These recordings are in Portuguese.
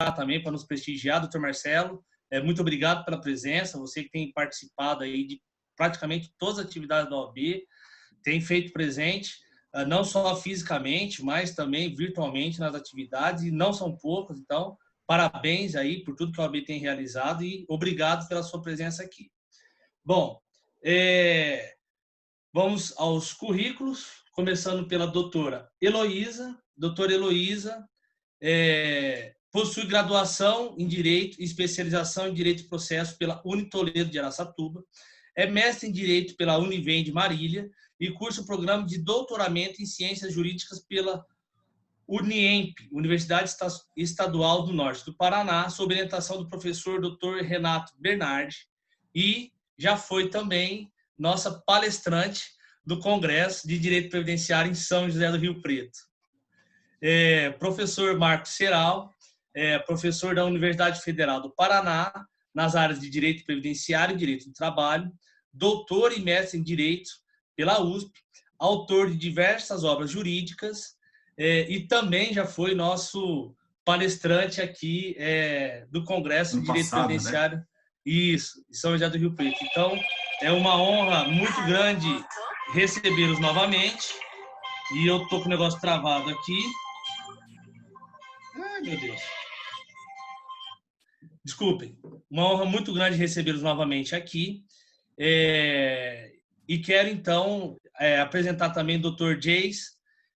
também para nos prestigiar, doutor Marcelo. Muito obrigado pela presença, você que tem participado aí de praticamente todas as atividades da OAB, tem feito presente, não só fisicamente, mas também virtualmente nas atividades, e não são poucas, então, parabéns aí por tudo que a OAB tem realizado e obrigado pela sua presença aqui. Bom, vamos aos currículos, começando pela doutora Heloísa. Doutora Heloísa possui graduação em Direito e especialização em Direito e Processo pela Unitoledo de Araçatuba, é mestre em Direito pela Univem de Marília e cursa o programa de doutoramento em Ciências Jurídicas pela Uniemp, Universidade Estadual do Norte do Paraná, sob orientação do professor Dr. Renato Bernardi, e já foi também nossa palestrante do Congresso de Direito Previdenciário em São José do Rio Preto. Professor Marcos Ceral, professor da Universidade Federal do Paraná, nas áreas de Direito Previdenciário e Direito do Trabalho, doutor e mestre em Direito pela USP, autor de diversas obras jurídicas, e também já foi nosso palestrante aqui do Congresso de Direito Previdenciário, né? Isso, em São José do Rio Preto. Então, é uma honra muito grande recebê-los novamente. E eu tô com o negócio travado aqui. Ai, meu Deus. Desculpem. Uma honra muito grande recebê-los novamente aqui. E quero, então, apresentar também o Dr. Jace,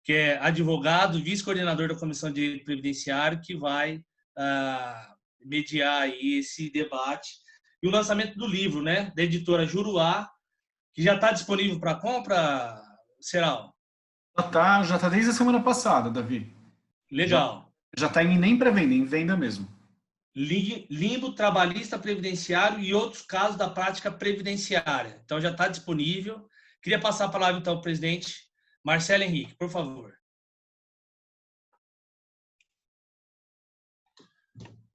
que é advogado, vice-coordenador da Comissão de Direito Previdenciário, que vai mediar aí esse debate. E o lançamento do livro, né, da editora Juruá, que já está disponível para compra, Ceral? Já tá desde a semana passada, Davi. Legal. Já tá nem pré-venda, em venda mesmo. Limbo trabalhista previdenciário e outros casos da prática previdenciária. Então já está disponível. Queria passar a palavra então ao presidente Marcelo Henrique, por favor.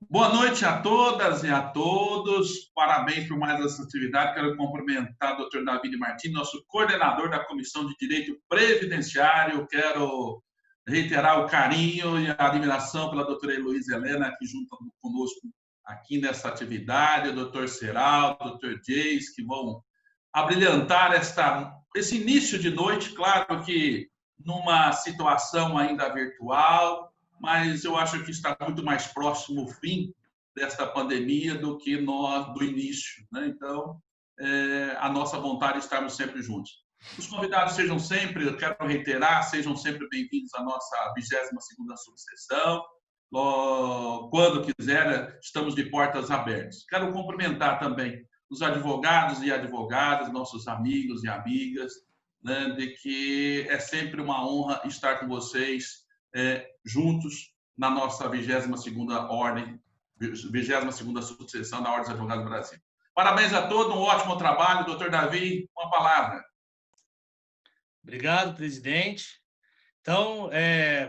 Boa noite a todas e a todos. Parabéns por mais essa atividade. Quero cumprimentar o Dr. David Martins, nosso coordenador da Comissão de Direito Previdenciário. Quero reiterar o carinho e a admiração pela doutora Heloísa Helena, que junto conosco aqui nessa atividade, o doutor Ceral, o doutor Jace, que vão abrilhantar esse início de noite, claro que numa situação ainda virtual, mas eu acho que está muito mais próximo o fim desta pandemia do que nós do início, né? Então, a nossa vontade é estarmos sempre juntos. Os convidados sejam sempre, eu quero reiterar, sejam sempre bem-vindos à nossa 22ª subseção. Quando quiser, estamos de portas abertas. Quero cumprimentar também os advogados e advogadas, nossos amigos e amigas, né, de que é sempre uma honra estar com vocês juntos na nossa 22ª ordem, 22ª subseção da Ordem dos Advogados do Brasil. Parabéns a todos, um ótimo trabalho. Doutor Davi, uma palavra. Obrigado, presidente. Então,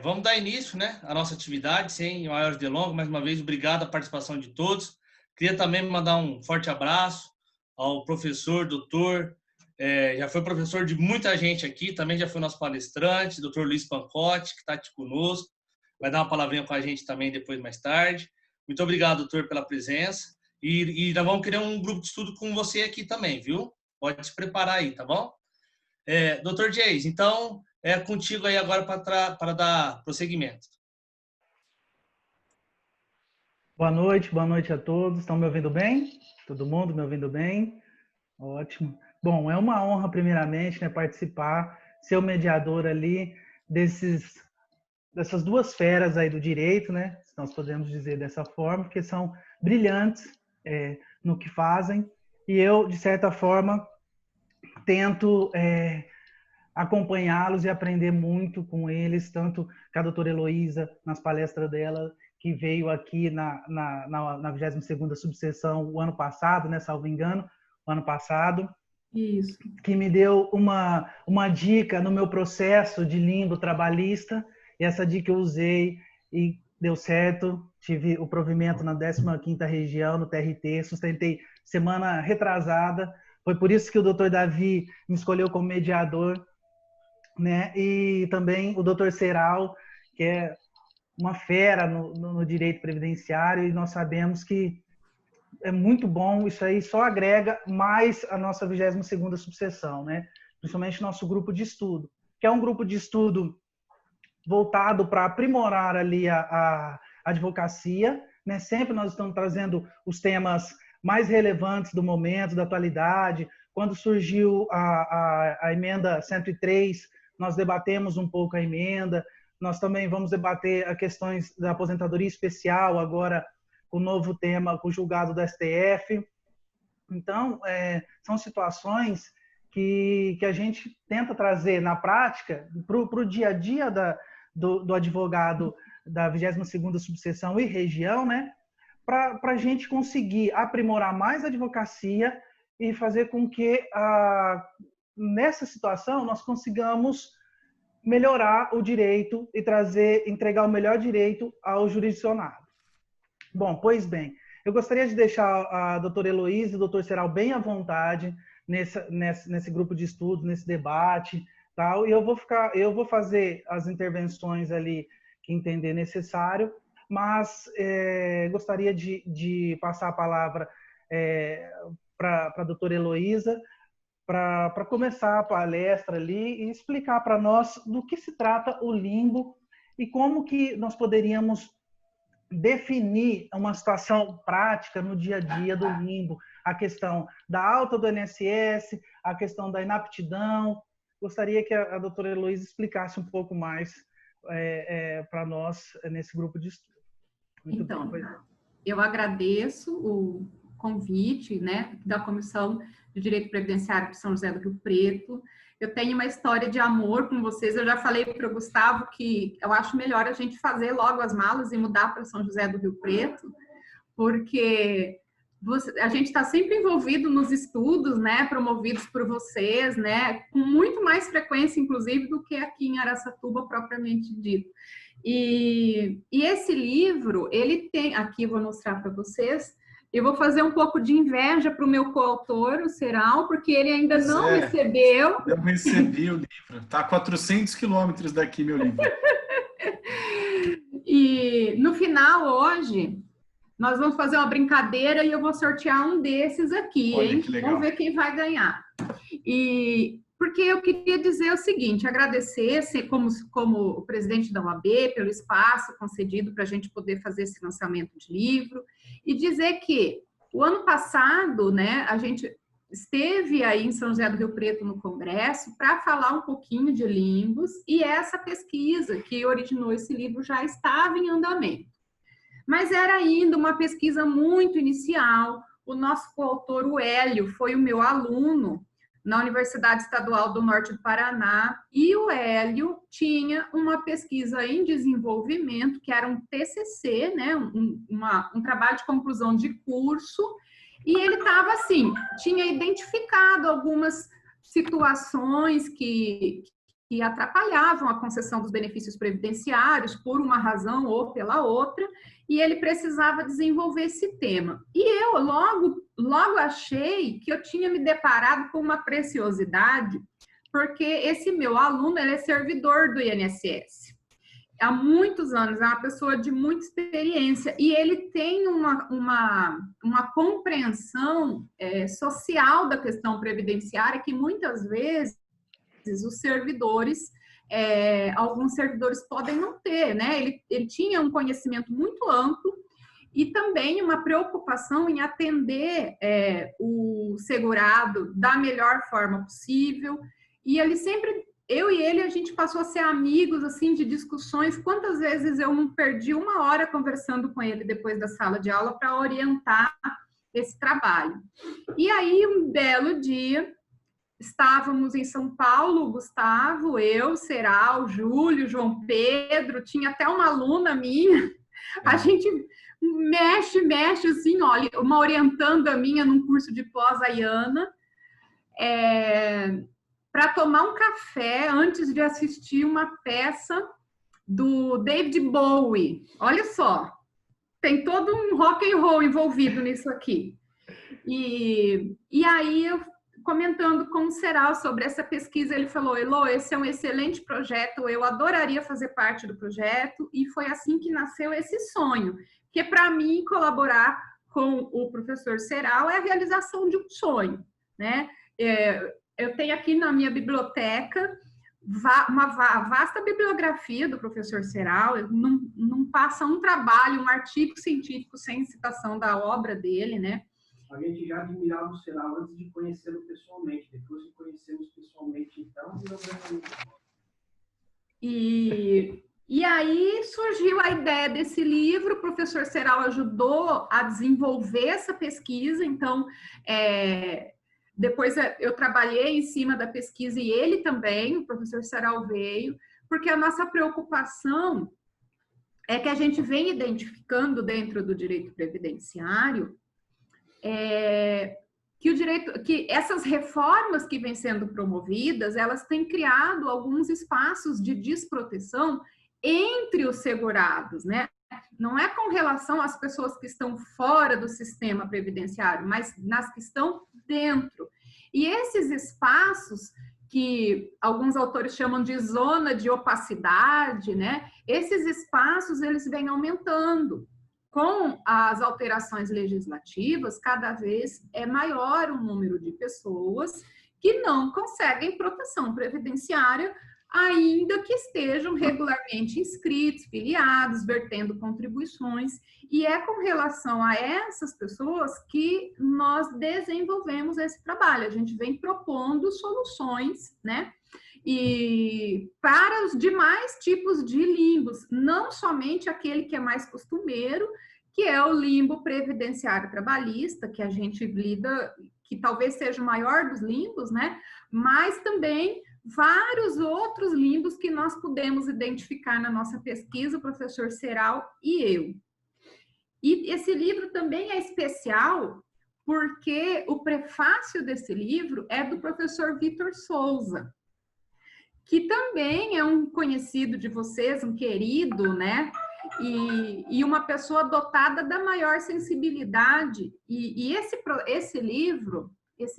vamos dar início, né, à nossa atividade, sem maiores delongas. Mais uma vez, obrigado a participação de todos. Queria também mandar um forte abraço ao professor, doutor, já foi professor de muita gente aqui, também já foi nosso palestrante, doutor Luiz Pancotti, que está aqui conosco, vai dar uma palavrinha com a gente também depois, mais tarde. Muito obrigado, doutor, pela presença. E nós vamos querer um grupo de estudo com você aqui também, viu? Pode se preparar aí, tá bom? Doutor Jace, então, é contigo aí agora para dar prosseguimento. Boa noite a todos. Estão me ouvindo bem? Todo mundo me ouvindo bem? Ótimo. Bom, é uma honra, primeiramente, né, participar, ser o mediador ali dessas duas feras aí do direito, né, se nós podemos dizer dessa forma, porque são brilhantes no que fazem, e eu, de certa forma, tento acompanhá-los e aprender muito com eles, tanto com a doutora Heloísa, nas palestras dela, que veio aqui na 22ª subseção o ano passado, né, salvo engano, o ano passado. Isso. Que me deu uma dica no meu processo de limbo trabalhista, e essa dica eu usei e deu certo. Tive o provimento na 15ª região, no TRT, sustentei semana retrasada. Foi por isso que o doutor Davi me escolheu como mediador, né? E também o doutor Ceral, que é uma fera no direito previdenciário, e nós sabemos que é muito bom, isso aí só agrega mais a nossa 22ª subseção, né? Principalmente nosso grupo de estudo, que é um grupo de estudo voltado para aprimorar ali a advocacia, né? Sempre nós estamos trazendo os temas mais relevantes do momento, da atualidade. Quando surgiu a emenda 103, nós debatemos um pouco a emenda. Nós também vamos debater as questões da aposentadoria especial, agora com o novo tema, com o julgado do STF. Então, são situações que a gente tenta trazer na prática para o dia a dia do advogado da 22ª subseção e região, né? Para a gente conseguir aprimorar mais a advocacia e fazer com que, nessa situação, nós consigamos melhorar o direito e entregar o melhor direito ao jurisdicionado. Bom, pois bem, eu gostaria de deixar a doutora Heloísa e o doutor Serral bem à vontade nesse grupo de estudos, nesse debate, tal, e eu vou fazer as intervenções ali que entender necessário, mas gostaria de passar a palavra para a doutora Heloísa, para começar a palestra ali e explicar para nós do que se trata o limbo e como que nós poderíamos definir uma situação prática no dia a dia do limbo, a questão da alta do INSS, a questão da inaptidão. Gostaria que a doutora Heloísa explicasse um pouco mais para nós nesse grupo de estudo. Muito então, bem. Eu agradeço o convite, né, da Comissão de Direito Previdenciário de São José do Rio Preto. Eu tenho uma história de amor com vocês. Eu já falei para o Gustavo que eu acho melhor a gente fazer logo as malas e mudar para São José do Rio Preto, porque a gente está sempre envolvido nos estudos, né, promovidos por vocês, né, com muito mais frequência, inclusive, do que aqui em Araçatuba, propriamente dito. E esse livro, ele tem, aqui eu vou mostrar para vocês, eu vou fazer um pouco de inveja para o meu coautor, o Serral, porque ele ainda não recebeu. Eu recebi o livro, está a 400 quilômetros daqui, meu livro. E no final, hoje, nós vamos fazer uma brincadeira e eu vou sortear um desses aqui, olha, hein? Que legal. Vamos ver quem vai ganhar. E porque eu queria dizer o seguinte, agradecer como o presidente da OAB pelo espaço concedido para a gente poder fazer esse lançamento de livro e dizer que o ano passado, né, a gente esteve aí em São José do Rio Preto no Congresso para falar um pouquinho de limbos e essa pesquisa que originou esse livro já estava em andamento. Mas era ainda uma pesquisa muito inicial. O nosso coautor, o Hélio, foi o meu aluno na Universidade Estadual do Norte do Paraná, e o Hélio tinha uma pesquisa em desenvolvimento, que era um TCC, né, um trabalho de conclusão de curso, e ele estava assim, tinha identificado algumas situações que atrapalhavam a concessão dos benefícios previdenciários por uma razão ou pela outra, e ele precisava desenvolver esse tema. E eu logo achei que eu tinha me deparado com uma preciosidade, porque esse meu aluno, ele é servidor do INSS. Há muitos anos, é uma pessoa de muita experiência, e ele tem uma compreensão social da questão previdenciária que muitas vezes os servidores, alguns servidores podem não ter, né? Ele tinha um conhecimento muito amplo e também uma preocupação em atender o segurado da melhor forma possível. E ele sempre, eu e ele, a gente passou a ser amigos, assim, de discussões. Quantas vezes eu não perdi uma hora conversando com ele depois da sala de aula para orientar esse trabalho. E aí, um belo dia, estávamos em São Paulo, Gustavo, eu, Serral, Júlio, João Pedro, tinha até uma aluna minha, a gente mexe, assim, olha, uma orientanda minha num curso de pós, a Iana, para tomar um café antes de assistir uma peça do David Bowie. Olha só, tem todo um rock and roll envolvido nisso aqui. E aí eu comentando com o Serral sobre essa pesquisa, ele falou: Elô, esse é um excelente projeto, eu adoraria fazer parte do projeto, e foi assim que nasceu esse sonho, que para mim colaborar com o professor Serral é a realização de um sonho, né? Eu tenho aqui na minha biblioteca uma vasta bibliografia do professor Serral, não passa um trabalho, um artigo científico sem citação da obra dele, né? A gente já admirava o Serral antes de conhecê-lo pessoalmente, depois de conhecê-los pessoalmente, então, E aí surgiu a ideia desse livro, o professor Serral ajudou a desenvolver essa pesquisa, então, depois eu trabalhei em cima da pesquisa e ele também, o professor Serral veio, porque a nossa preocupação é que a gente vem identificando dentro do direito previdenciário que essas reformas que vêm sendo promovidas, elas têm criado alguns espaços de desproteção entre os segurados, né? Não é com relação às pessoas que estão fora do sistema previdenciário, mas nas que estão dentro. E esses espaços, que alguns autores chamam de zona de opacidade, né? Esses espaços, eles vêm aumentando. Com as alterações legislativas, cada vez é maior o número de pessoas que não conseguem proteção previdenciária, ainda que estejam regularmente inscritos, filiados, vertendo contribuições, e é com relação a essas pessoas que nós desenvolvemos esse trabalho. A gente vem propondo soluções, né? E para os demais tipos de limbos, não somente aquele que é mais costumeiro, que é o limbo previdenciário trabalhista, que a gente lida, que talvez seja o maior dos limbos, né? Mas também vários outros limbos que nós pudemos identificar na nossa pesquisa, o professor Serral e eu. E esse livro também é especial porque o prefácio desse livro é do professor Vitor Souza, que também é um conhecido de vocês, um querido, né? E uma pessoa dotada da maior sensibilidade. E esse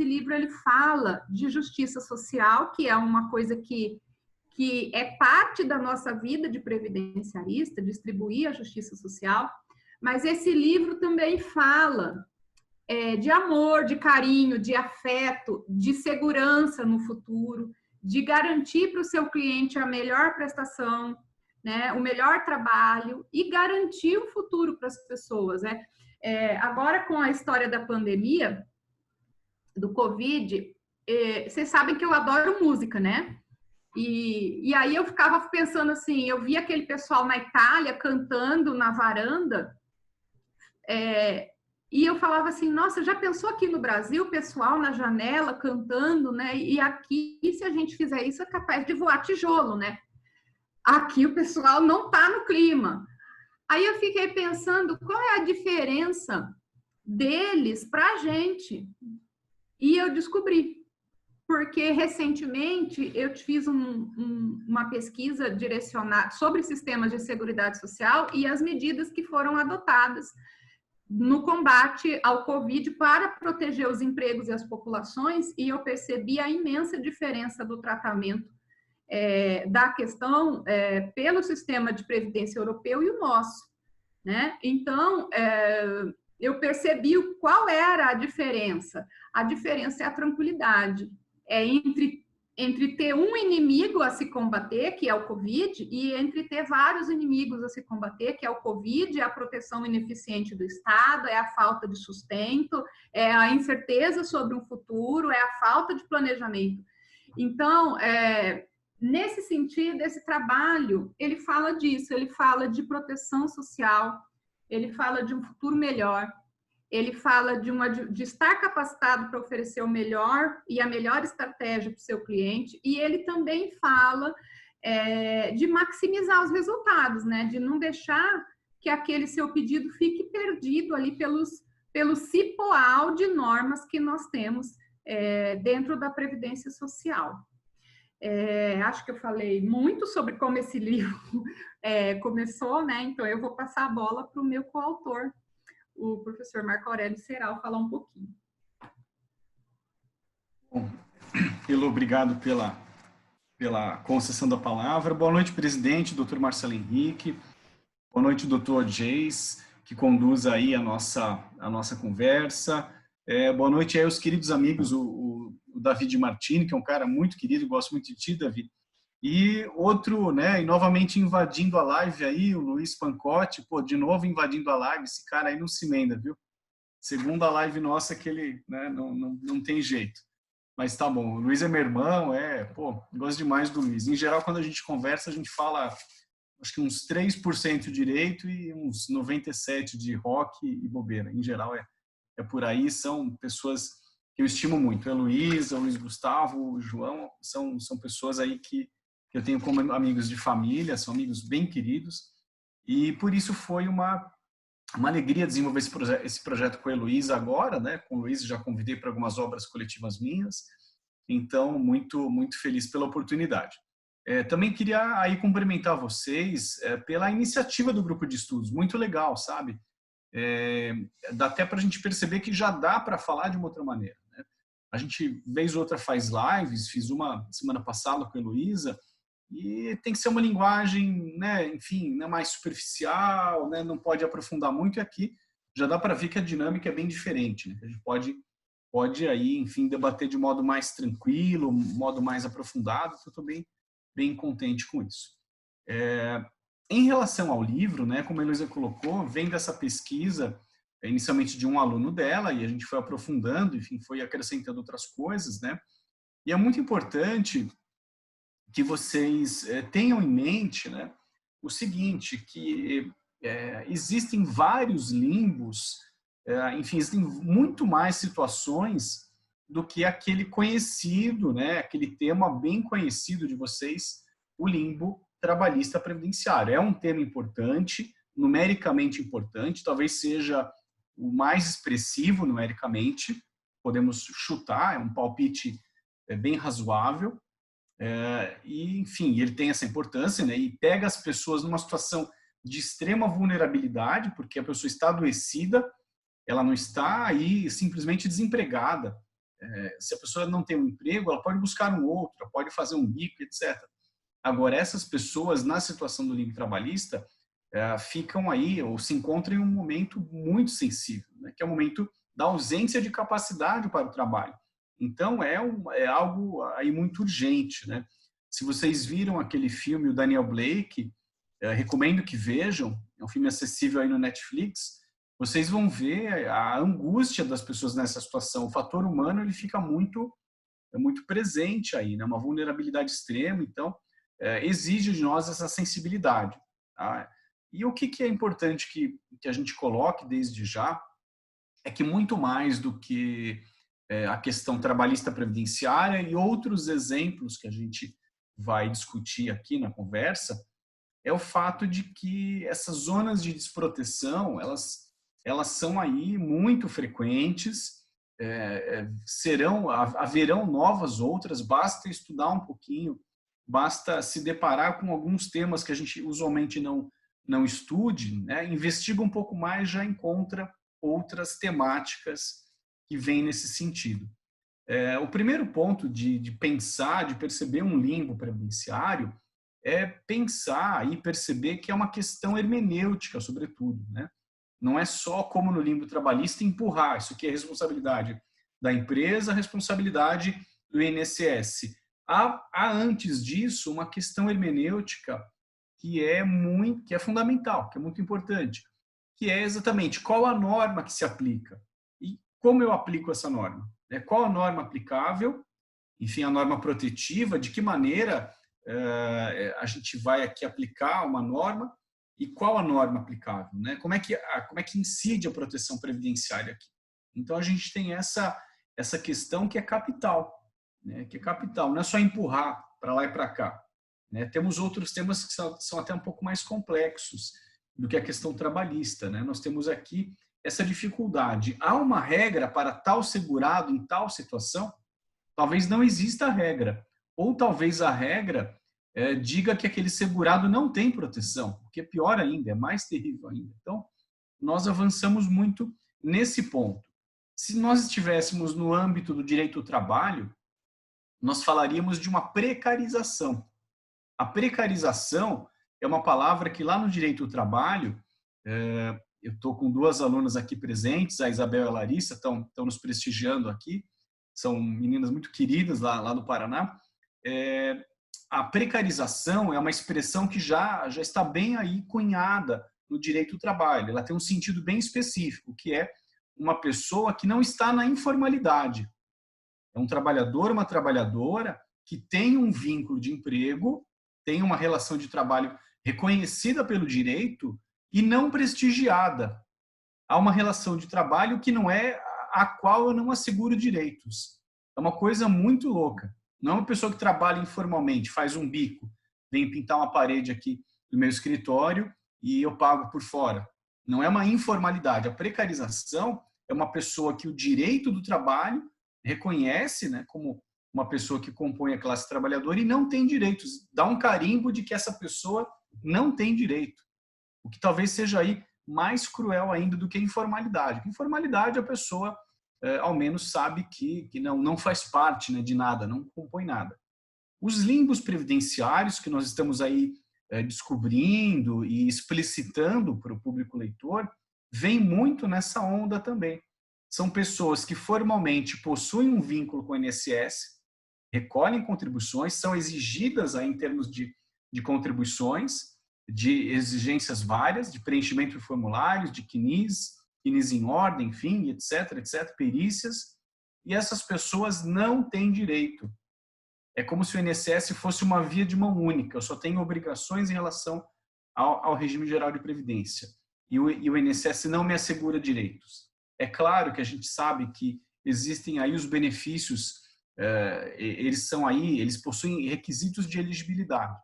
livro ele fala de justiça social, que é uma coisa que é parte da nossa vida de previdenciarista, distribuir a justiça social, mas esse livro também fala de amor, de carinho, de afeto, de segurança no futuro, de garantir para o seu cliente a melhor prestação, né, o melhor trabalho e garantir o futuro para as pessoas, né? Agora, com a história da pandemia, do Covid, vocês sabem que eu adoro música, né? E aí eu ficava pensando assim, eu via aquele pessoal na Itália cantando na varanda, e eu falava assim, nossa, já pensou aqui no Brasil, o pessoal na janela cantando, né? E aqui, se a gente fizer isso, é capaz de voar tijolo, né? Aqui o pessoal não está no clima. Aí eu fiquei pensando, qual é a diferença deles para a gente? E eu descobri, porque recentemente eu fiz uma pesquisa direcionada sobre sistemas de seguridade social e as medidas que foram adotadas no combate ao Covid para proteger os empregos e as populações, e eu percebi a imensa diferença do tratamento da questão pelo sistema de previdência europeu e o nosso, né? Então, eu percebi qual era a diferença. A diferença é a tranquilidade, entre ter um inimigo a se combater, que é o Covid, e entre ter vários inimigos a se combater, que é o Covid, é a proteção ineficiente do Estado, é a falta de sustento, é a incerteza sobre um futuro, é a falta de planejamento. Então, nesse sentido, esse trabalho, ele fala disso, ele fala de proteção social, ele fala de um futuro melhor, ele fala de estar capacitado para oferecer o melhor e a melhor estratégia para o seu cliente, e ele também fala de maximizar os resultados, né? De não deixar que aquele seu pedido fique perdido ali pelo cipoal de normas que nós temos dentro da Previdência Social. Acho que eu falei muito sobre como esse livro começou, né? Então eu vou passar a bola para o meu coautor, o professor Marco Aurélio Serral, falar um pouquinho. Bom, Elo, obrigado pela concessão da palavra. Boa noite, presidente, doutor Marcelo Henrique. Boa noite, doutor Geis, que conduz aí a nossa conversa. Boa noite aí aos queridos amigos, o David Martini, que é um cara muito querido, gosto muito de ti, David. E outro, né, e novamente invadindo a live aí, o Luiz Pancotti, pô, de novo invadindo a live, esse cara aí não se emenda, viu? Segunda live nossa que ele, né, não tem jeito. Mas tá bom, o Luiz é meu irmão, pô, gosto demais do Luiz. Em geral, quando a gente conversa, a gente fala, acho que uns 3% direito e uns 97% de rock e bobeira. Em geral, é por aí, são pessoas que eu estimo muito. A Luísa, o Luiz Gustavo, o João, são pessoas aí que eu tenho como amigos de família, são amigos bem queridos. E por isso foi uma alegria desenvolver esse projeto com a Heloísa agora, né? Com o Luiz já convidei para algumas obras coletivas minhas, então muito feliz pela oportunidade. Também queria aí cumprimentar vocês pela iniciativa do grupo de estudos, muito legal, sabe? Dá até para a gente perceber que já dá para falar de uma outra maneira, né? A gente, vez ou outra, faz lives, fiz uma semana passada com a Heloísa, e tem que ser uma linguagem, né, enfim, né, mais superficial, né, não pode aprofundar muito, e aqui já dá para ver que a dinâmica é bem diferente, né? A gente pode aí, enfim, debater de modo mais tranquilo, modo mais aprofundado, eu estou bem contente com isso. Em relação ao livro, né, como a Heloísa colocou, vem dessa pesquisa, inicialmente de um aluno dela, e a gente foi aprofundando, enfim, foi acrescentando outras coisas, né, e é muito importante que vocês tenham em mente, né, o seguinte, que existem vários limbos, enfim, existem muito mais situações do que aquele conhecido, né, aquele tema bem conhecido de vocês, o limbo trabalhista previdenciário. É um tema importante, numericamente importante, talvez seja o mais expressivo numericamente, podemos chutar, é um palpite bem razoável, e, enfim, ele tem essa importância, né, e pega as pessoas numa situação de extrema vulnerabilidade, porque a pessoa está adoecida, ela não está aí simplesmente desempregada. Se a pessoa não tem um emprego, ela pode buscar um outro, ela pode fazer um bico, etc. Agora, essas pessoas, na situação do limbo trabalhista, ficam aí, ou se encontram em um momento muito sensível, né, que é o momento da ausência de capacidade para o trabalho. Então, é algo aí muito urgente, né? Se vocês viram aquele filme, o Daniel Blake, recomendo que vejam, é um filme acessível aí no Netflix, vocês vão ver a angústia das pessoas nessa situação. O fator humano, ele fica muito presente aí, né? Uma vulnerabilidade extrema, então, exige de nós essa sensibilidade. Tá? E o que é importante que a gente coloque desde já é que muito mais do que a questão trabalhista previdenciária e outros exemplos que a gente vai discutir aqui na conversa, é o fato de que essas zonas de desproteção, elas são aí muito frequentes, haverão novas outras, basta estudar um pouquinho, basta se deparar com alguns temas que a gente usualmente não estude, né? Investiga um pouco mais, já encontra outras temáticas que vêm nesse sentido. O primeiro ponto de pensar, de perceber um limbo previdenciário, é pensar e perceber que é uma questão hermenêutica, sobretudo, né? Não é só, como no limbo trabalhista, empurrar. Isso aqui é responsabilidade da empresa, responsabilidade do INSS. Há antes disso uma questão hermenêutica que é fundamental, que é muito importante, que é exatamente qual a norma que se aplica e como eu aplico essa norma. Qual a norma aplicável, enfim, a norma protetiva, de que maneira a gente vai aqui aplicar uma norma e qual a norma aplicável, né? Como é que incide a proteção previdenciária aqui? Então, a gente tem essa questão que é capital, né? Que é capital, não é só empurrar para lá e para cá, né? Temos outros temas que são até um pouco mais complexos do que a questão trabalhista, né? Nós temos aqui essa dificuldade. Há uma regra para tal segurado em tal situação? Talvez não exista a regra. Ou talvez a regra diga que aquele segurado não tem proteção, o que é pior ainda, é mais terrível ainda. Então, nós avançamos muito nesse ponto. Se nós estivéssemos no âmbito do direito do trabalho, nós falaríamos de uma precarização. A precarização é uma palavra que lá no direito do trabalho, eu estou com 2 alunas aqui presentes, a Isabel e a Larissa, estão nos prestigiando aqui, são meninas muito queridas lá do Paraná. A precarização é uma expressão que já está bem aí cunhada no direito do trabalho. Ela tem um sentido bem específico, que é uma pessoa que não está na informalidade. É um trabalhador, uma trabalhadora que tem um vínculo de emprego, tem uma relação de trabalho reconhecida pelo direito e não prestigiada. Há uma relação de trabalho que não é a qual eu não asseguro direitos. É uma coisa muito louca. Não é uma pessoa que trabalha informalmente, faz um bico, vem pintar uma parede aqui no meu escritório e eu pago por fora. Não é uma informalidade. A precarização é uma pessoa que o direito do trabalho reconhece, né, como uma pessoa que compõe a classe trabalhadora e não tem direitos. Dá um carimbo de que essa pessoa não tem direito. O que talvez seja aí mais cruel ainda do que a informalidade. A informalidade, a pessoa ao menos sabe que não faz parte, né, de nada, não compõe nada. Os limbos previdenciários que nós estamos aí descobrindo e explicitando para o público leitor, vem muito nessa onda também. São pessoas que formalmente possuem um vínculo com o INSS, recolhem contribuições, são exigidas aí em termos de contribuições, de exigências várias, de preenchimento de formulários, de CNIS em ordem, enfim, etc., perícias, e essas pessoas não têm direito. É como se o INSS fosse uma via de mão única, eu só tenho obrigações em relação ao regime geral de previdência, e o INSS não me assegura direitos. É claro que a gente sabe que existem aí os benefícios, eles possuem requisitos de elegibilidade.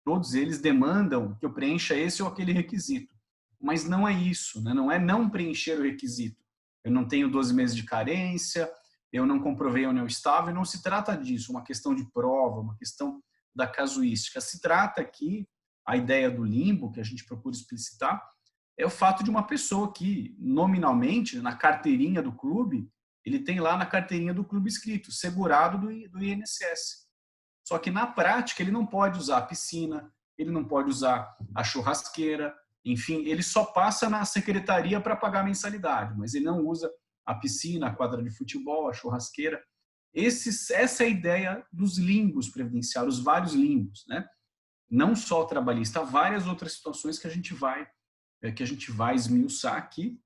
Todos eles demandam que eu preencha esse ou aquele requisito. Mas não é isso, né? Não é não preencher o requisito. Eu não tenho 12 meses de carência, eu não comprovei a união estável, não se trata disso, uma questão de prova, uma questão da casuística. Se trata aqui, a ideia do limbo, que a gente procura explicitar, é o fato de uma pessoa que, nominalmente, na carteirinha do clube, ele tem lá na carteirinha do clube escrito, segurado do INSS. Só que, na prática, ele não pode usar a piscina, ele não pode usar a churrasqueira, enfim, ele só passa na secretaria para pagar a mensalidade, mas ele não usa a piscina, a quadra de futebol, a churrasqueira. Essa é a ideia dos limbos previdenciários, os vários limbos, né? Não só o trabalhista, há várias outras situações que a gente vai esmiuçar aqui.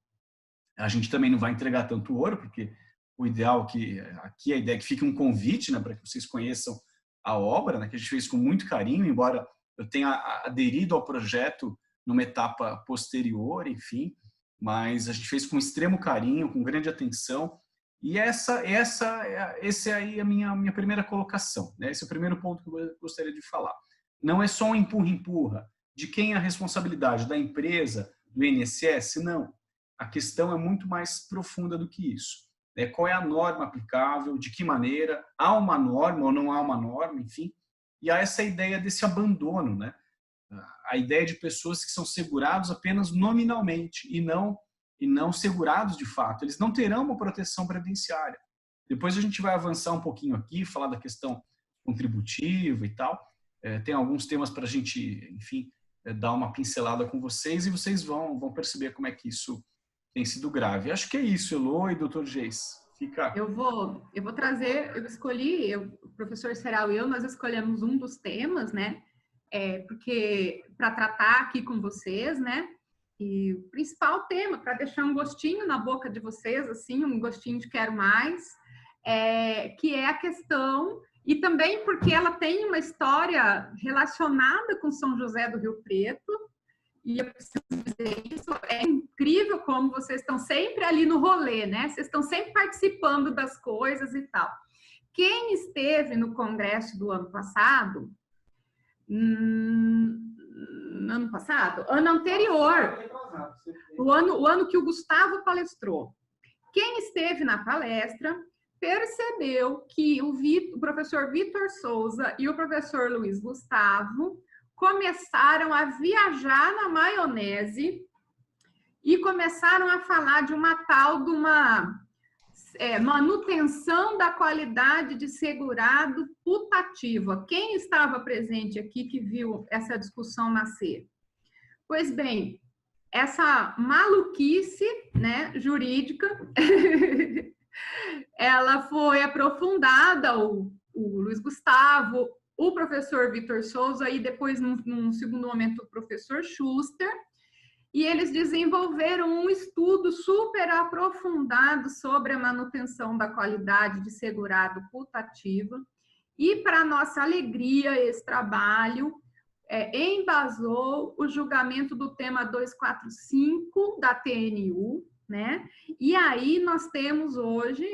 A gente também não vai entregar tanto ouro, porque o ideal aqui a ideia é que fique um convite, né, para que vocês conheçam a obra, né, que a gente fez com muito carinho, embora eu tenha aderido ao projeto numa etapa posterior, enfim, mas a gente fez com extremo carinho, com grande atenção, e essa é aí a minha primeira colocação, né? Esse é o primeiro ponto que eu gostaria de falar. Não é só um empurra-empurra, de quem é a responsabilidade, da empresa, do INSS? Não. A questão é muito mais profunda do que isso. Qual é a norma aplicável, de que maneira, há uma norma ou não há uma norma, enfim, e há essa ideia desse abandono, né? A ideia de pessoas que são segurados apenas nominalmente e não segurados de fato. Eles não terão uma proteção previdenciária. Depois a gente vai avançar um pouquinho aqui, falar da questão contributiva e tal. Tem alguns temas para a gente, enfim, dar uma pincelada com vocês e vocês vão perceber como é que isso tem sido grave. Acho que é isso, Elo e Dr. Geis. Eu vou trazer, o professor Serral e eu, nós escolhemos um dos temas, né? Porque para tratar aqui com vocês, né? E o principal tema, para deixar um gostinho na boca de vocês, assim, um gostinho de quero mais, que é a questão, e também porque ela tem uma história relacionada com São José do Rio Preto, e eu preciso dizer isso, é incrível como vocês estão sempre ali no rolê, né? Vocês estão sempre participando das coisas e tal. Quem esteve no congresso do ano passado, ano anterior, o ano que o Gustavo palestrou, quem esteve na palestra percebeu que o professor Vitor Souza e o professor Luiz Gustavo começaram a viajar na maionese e começaram a falar de uma tal de uma manutenção da qualidade de segurado putativa. Quem estava presente aqui que viu essa discussão nascer? Pois bem, essa maluquice, né, jurídica, ela foi aprofundada, o Luiz Gustavo, o professor Vitor Souza e depois, num segundo momento, o professor Schuster, e eles desenvolveram um estudo super aprofundado sobre a manutenção da qualidade de segurado putativa. E, para nossa alegria, esse trabalho embasou o julgamento do tema 245 da TNU, né? E aí nós temos hoje,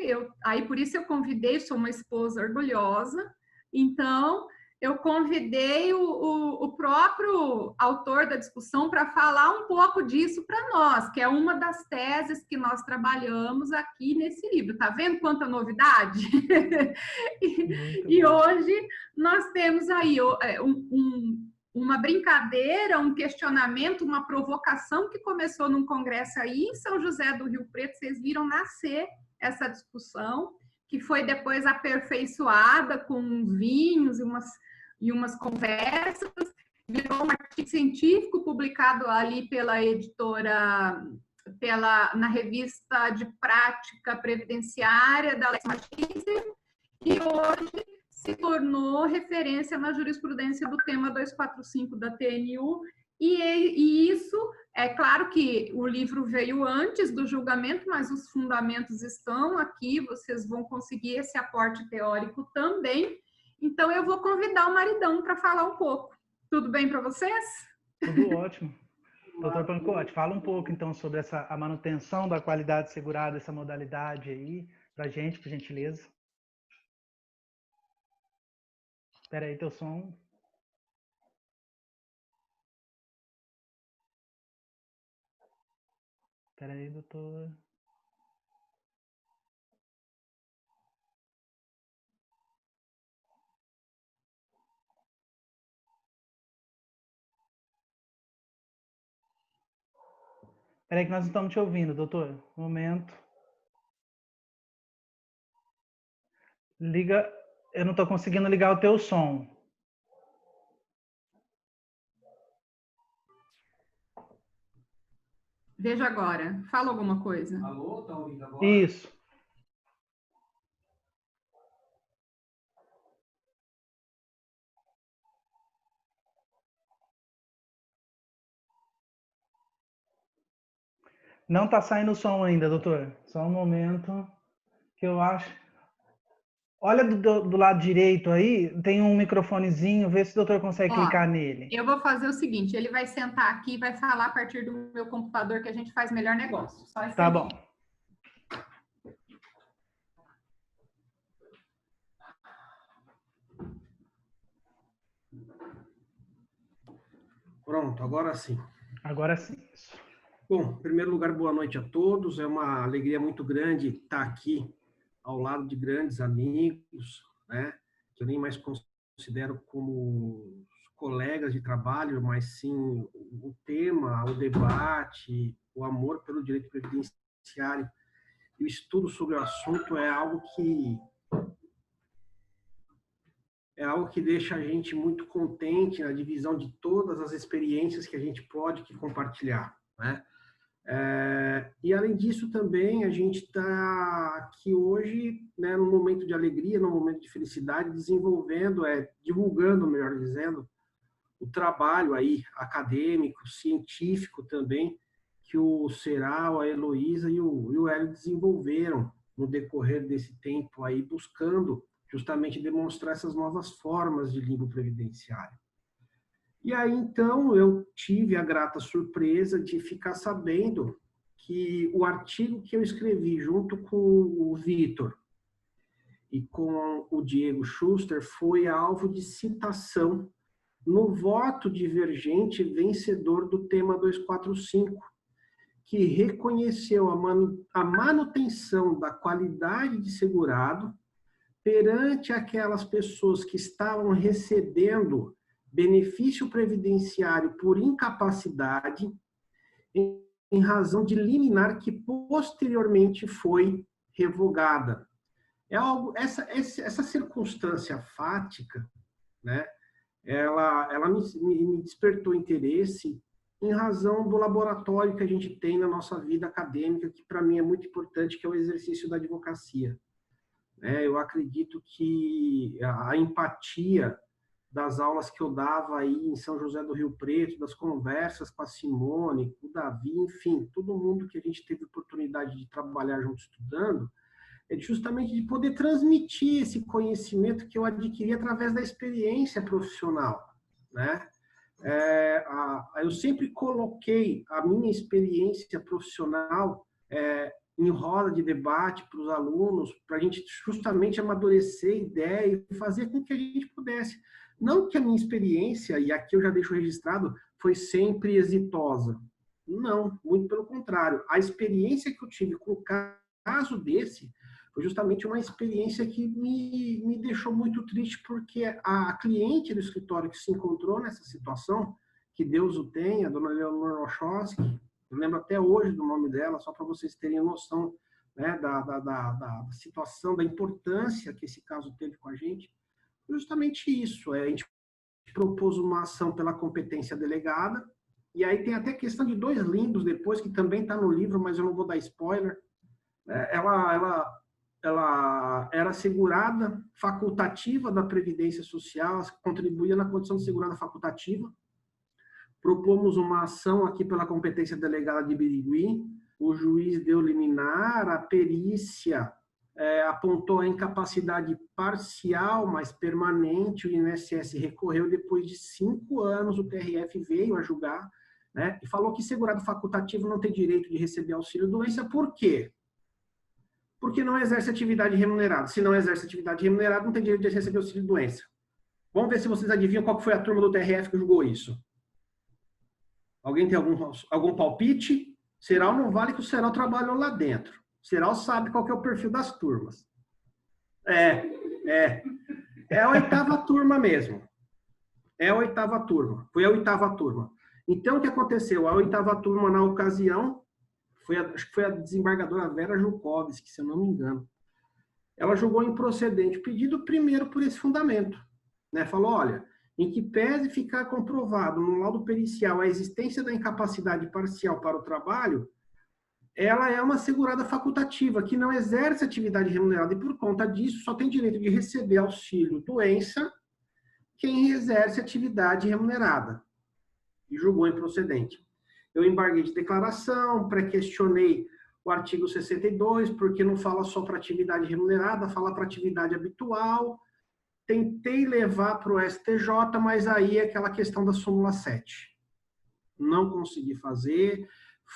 aí por isso eu convidei, sou uma esposa orgulhosa, então eu convidei o próprio autor da discussão para falar um pouco disso para nós, que é uma das teses que nós trabalhamos aqui nesse livro. Tá vendo quanta novidade? E hoje nós temos aí uma brincadeira, um questionamento, uma provocação que começou num congresso aí em São José do Rio Preto. Vocês viram nascer essa discussão, que foi depois aperfeiçoada com uns vinhos e umas conversas, virou um artigo científico publicado ali pela editora, na revista de prática previdenciária da Lex Mathiesen, e hoje se tornou referência na jurisprudência do tema 245 da TNU, e isso, é claro que o livro veio antes do julgamento, mas os fundamentos estão aqui, vocês vão conseguir esse aporte teórico também. Então, eu vou convidar o maridão para falar um pouco. Tudo bem para vocês? Tudo ótimo. Doutor Pancotti, fala um pouco, então, sobre a manutenção da qualidade segurada, essa modalidade aí, para a gente, por gentileza. Espera aí, teu som. Espera aí, doutor. Espera aí que nós não estamos te ouvindo, doutor. Um momento. Liga. Eu não estou conseguindo ligar o teu som. Veja agora. Fala alguma coisa. Alô, tá ouvindo agora? Isso. Não está saindo o som ainda, doutor. Só um momento que eu acho. Olha do lado direito aí, tem um microfonezinho, vê se o doutor consegue clicar nele. Eu vou fazer o seguinte, ele vai sentar aqui e vai falar a partir do meu computador que a gente faz melhor negócio. Só esse tá aqui. Bom. Pronto, agora sim. Agora sim. Bom, em primeiro lugar, boa noite a todos. É uma alegria muito grande estar aqui ao lado de grandes amigos, né? Que eu nem mais considero como colegas de trabalho, mas sim o tema, o debate, o amor pelo direito previdenciário e o estudo sobre o assunto é algo que deixa a gente muito contente na divisão de todas as experiências que a gente pode compartilhar, né? E além disso também a gente está aqui hoje, né, num momento de alegria, num momento de felicidade, desenvolvendo, divulgando, melhor dizendo, o trabalho aí acadêmico, científico também, que o Serral, a Heloísa e o Hélio desenvolveram no decorrer desse tempo aí, buscando justamente demonstrar essas novas formas de limbo previdenciário. E aí, então, eu tive a grata surpresa de ficar sabendo que o artigo que eu escrevi junto com o Vitor e com o Diego Schuster foi alvo de citação no voto divergente vencedor do tema 245, que reconheceu a manutenção da qualidade de segurado perante aquelas pessoas que estavam recebendo benefício previdenciário por incapacidade em razão de liminar que posteriormente foi revogada. É algo, essa circunstância fática, né, ela me despertou interesse em razão do laboratório que a gente tem na nossa vida acadêmica, que para mim é muito importante, que é o exercício da advocacia. Eu acredito que a empatia das aulas que eu dava aí em São José do Rio Preto, das conversas com a Simone, com o Davi, enfim, todo mundo que a gente teve oportunidade de trabalhar junto estudando, é justamente de poder transmitir esse conhecimento que eu adquiri através da experiência profissional, né? Eu sempre coloquei a minha experiência profissional em roda de debate para os alunos, para a gente justamente amadurecer ideia e fazer com que a gente pudesse. Não que a minha experiência, e aqui eu já deixo registrado, foi sempre exitosa. Não, muito pelo contrário. A experiência que eu tive com o caso desse foi justamente uma experiência que me deixou muito triste, porque a cliente do escritório que se encontrou nessa situação, que Deus o tenha, a dona Leonor Ochoski, eu lembro até hoje do nome dela, só para vocês terem noção, né, da situação, da importância que esse caso teve com a gente, justamente isso. A gente propôs uma ação pela competência delegada, e aí tem até questão de 2 limbos depois, que também está no livro, mas eu não vou dar spoiler. Ela era segurada facultativa da Previdência Social, contribuía na condição de segurada facultativa. Propomos uma ação aqui pela competência delegada de Birigui, o juiz deu liminar, a perícia apontou a incapacidade parcial, mas permanente, o INSS recorreu, depois de 5 anos o TRF veio a julgar, né, e falou que segurado facultativo não tem direito de receber auxílio-doença. Por quê? Porque não exerce atividade remunerada. Se não exerce atividade remunerada, não tem direito de receber auxílio-doença. Vamos ver se vocês adivinham qual foi a turma do TRF que julgou isso. Alguém tem algum palpite? Serol não vale que o Serol trabalhou lá dentro. O Serol sabe qual que é o perfil das turmas. É a 8ª turma mesmo. É a 8ª turma. Foi a 8ª turma. Então, o que aconteceu? A 8ª turma, na ocasião, acho que foi a desembargadora Vera Jukovski, se eu não me engano. Ela julgou improcedente o pedido, primeiro por esse fundamento, né? Falou, olha, em que pese ficar comprovado no laudo pericial a existência da incapacidade parcial para o trabalho, ela é uma segurada facultativa, que não exerce atividade remunerada, e por conta disso só tem direito de receber auxílio-doença quem exerce atividade remunerada. E julgou improcedente. Eu embarguei de declaração, pré-questionei o artigo 62, porque não fala só para atividade remunerada, fala para atividade habitual. Tentei levar para o STJ, mas aí é aquela questão da súmula 7. Não consegui fazer,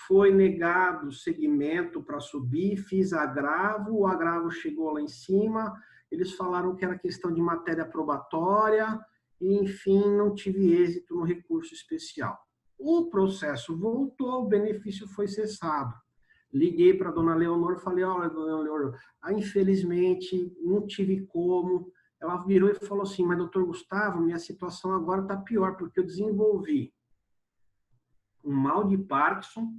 foi negado segmento para subir, fiz agravo, o agravo chegou lá em cima, eles falaram que era questão de matéria probatória, e, enfim, não tive êxito no recurso especial. O processo voltou, o benefício foi cessado. Liguei para a dona Leonor, falei, olha, dona Leonor, infelizmente não tive como. Ela virou e falou assim, mas doutor Gustavo, minha situação agora está pior, porque eu desenvolvi um mal de Parkinson,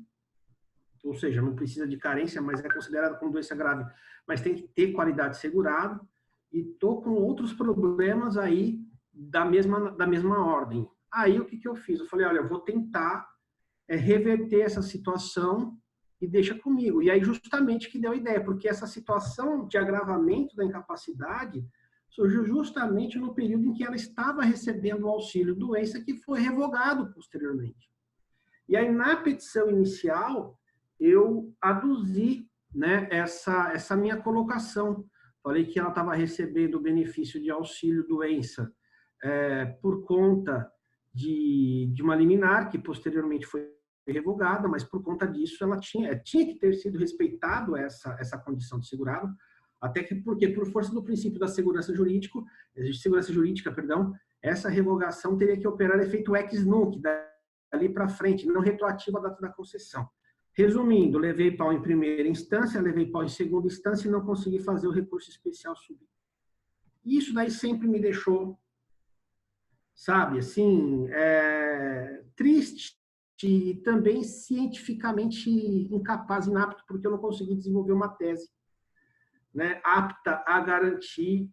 ou seja, não precisa de carência, mas é considerado como doença grave, mas tem que ter qualidade segurada, e estou com outros problemas aí da mesma ordem. Aí o que eu fiz? Eu falei, olha, eu vou tentar reverter essa situação e deixa comigo. E aí justamente que deu a ideia, porque essa situação de agravamento da incapacidade surgiu justamente no período em que ela estava recebendo o auxílio-doença, que foi revogado posteriormente. E aí, na petição inicial, eu aduzi, né, essa minha colocação. Falei que ela estava recebendo o benefício de auxílio-doença por conta de uma liminar, que posteriormente foi revogada, mas por conta disso ela tinha que ter sido respeitado essa condição de segurado, até que, porque por força do princípio da segurança jurídica, essa revogação teria que operar efeito ex nunc, dali para frente, não retroativo à data da concessão. Resumindo, levei pau em primeira instância, levei pau em segunda instância e não consegui fazer o recurso especial subir. Isso daí sempre me deixou, sabe, assim, triste e também cientificamente incapaz, inapto, porque eu não consegui desenvolver uma tese né, apta a garantir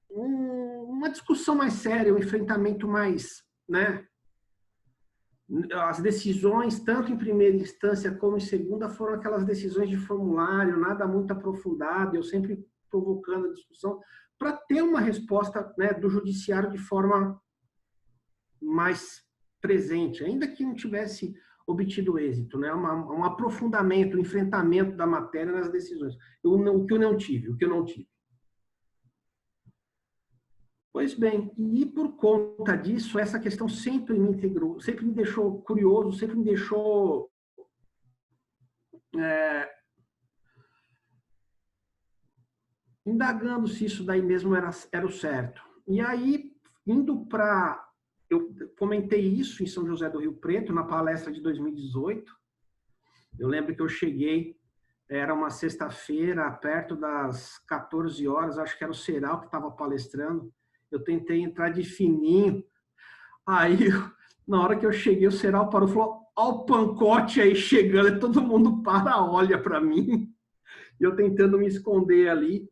uma discussão mais séria, um enfrentamento mais, né? As decisões, tanto em primeira instância como em segunda, foram aquelas decisões de formulário, nada muito aprofundado, eu sempre provocando a discussão, para ter uma resposta, né, do judiciário de forma mais presente, ainda que não tivesse obtido êxito, né? Um aprofundamento, um enfrentamento da matéria nas decisões. O que eu não tive. Pois bem, e por conta disso, essa questão sempre me integrou, sempre me deixou curioso, sempre me deixou indagando se isso daí mesmo era o certo. E aí, eu comentei isso em São José do Rio Preto, na palestra de 2018. Eu lembro que eu cheguei, era uma sexta-feira, perto das 14 horas, acho que era o Seral que estava palestrando. Eu tentei entrar de fininho. Aí, na hora que eu cheguei, o Seral parou e falou: "Olha o Pancotti aí chegando", e todo mundo olha para mim. E eu tentando me esconder ali.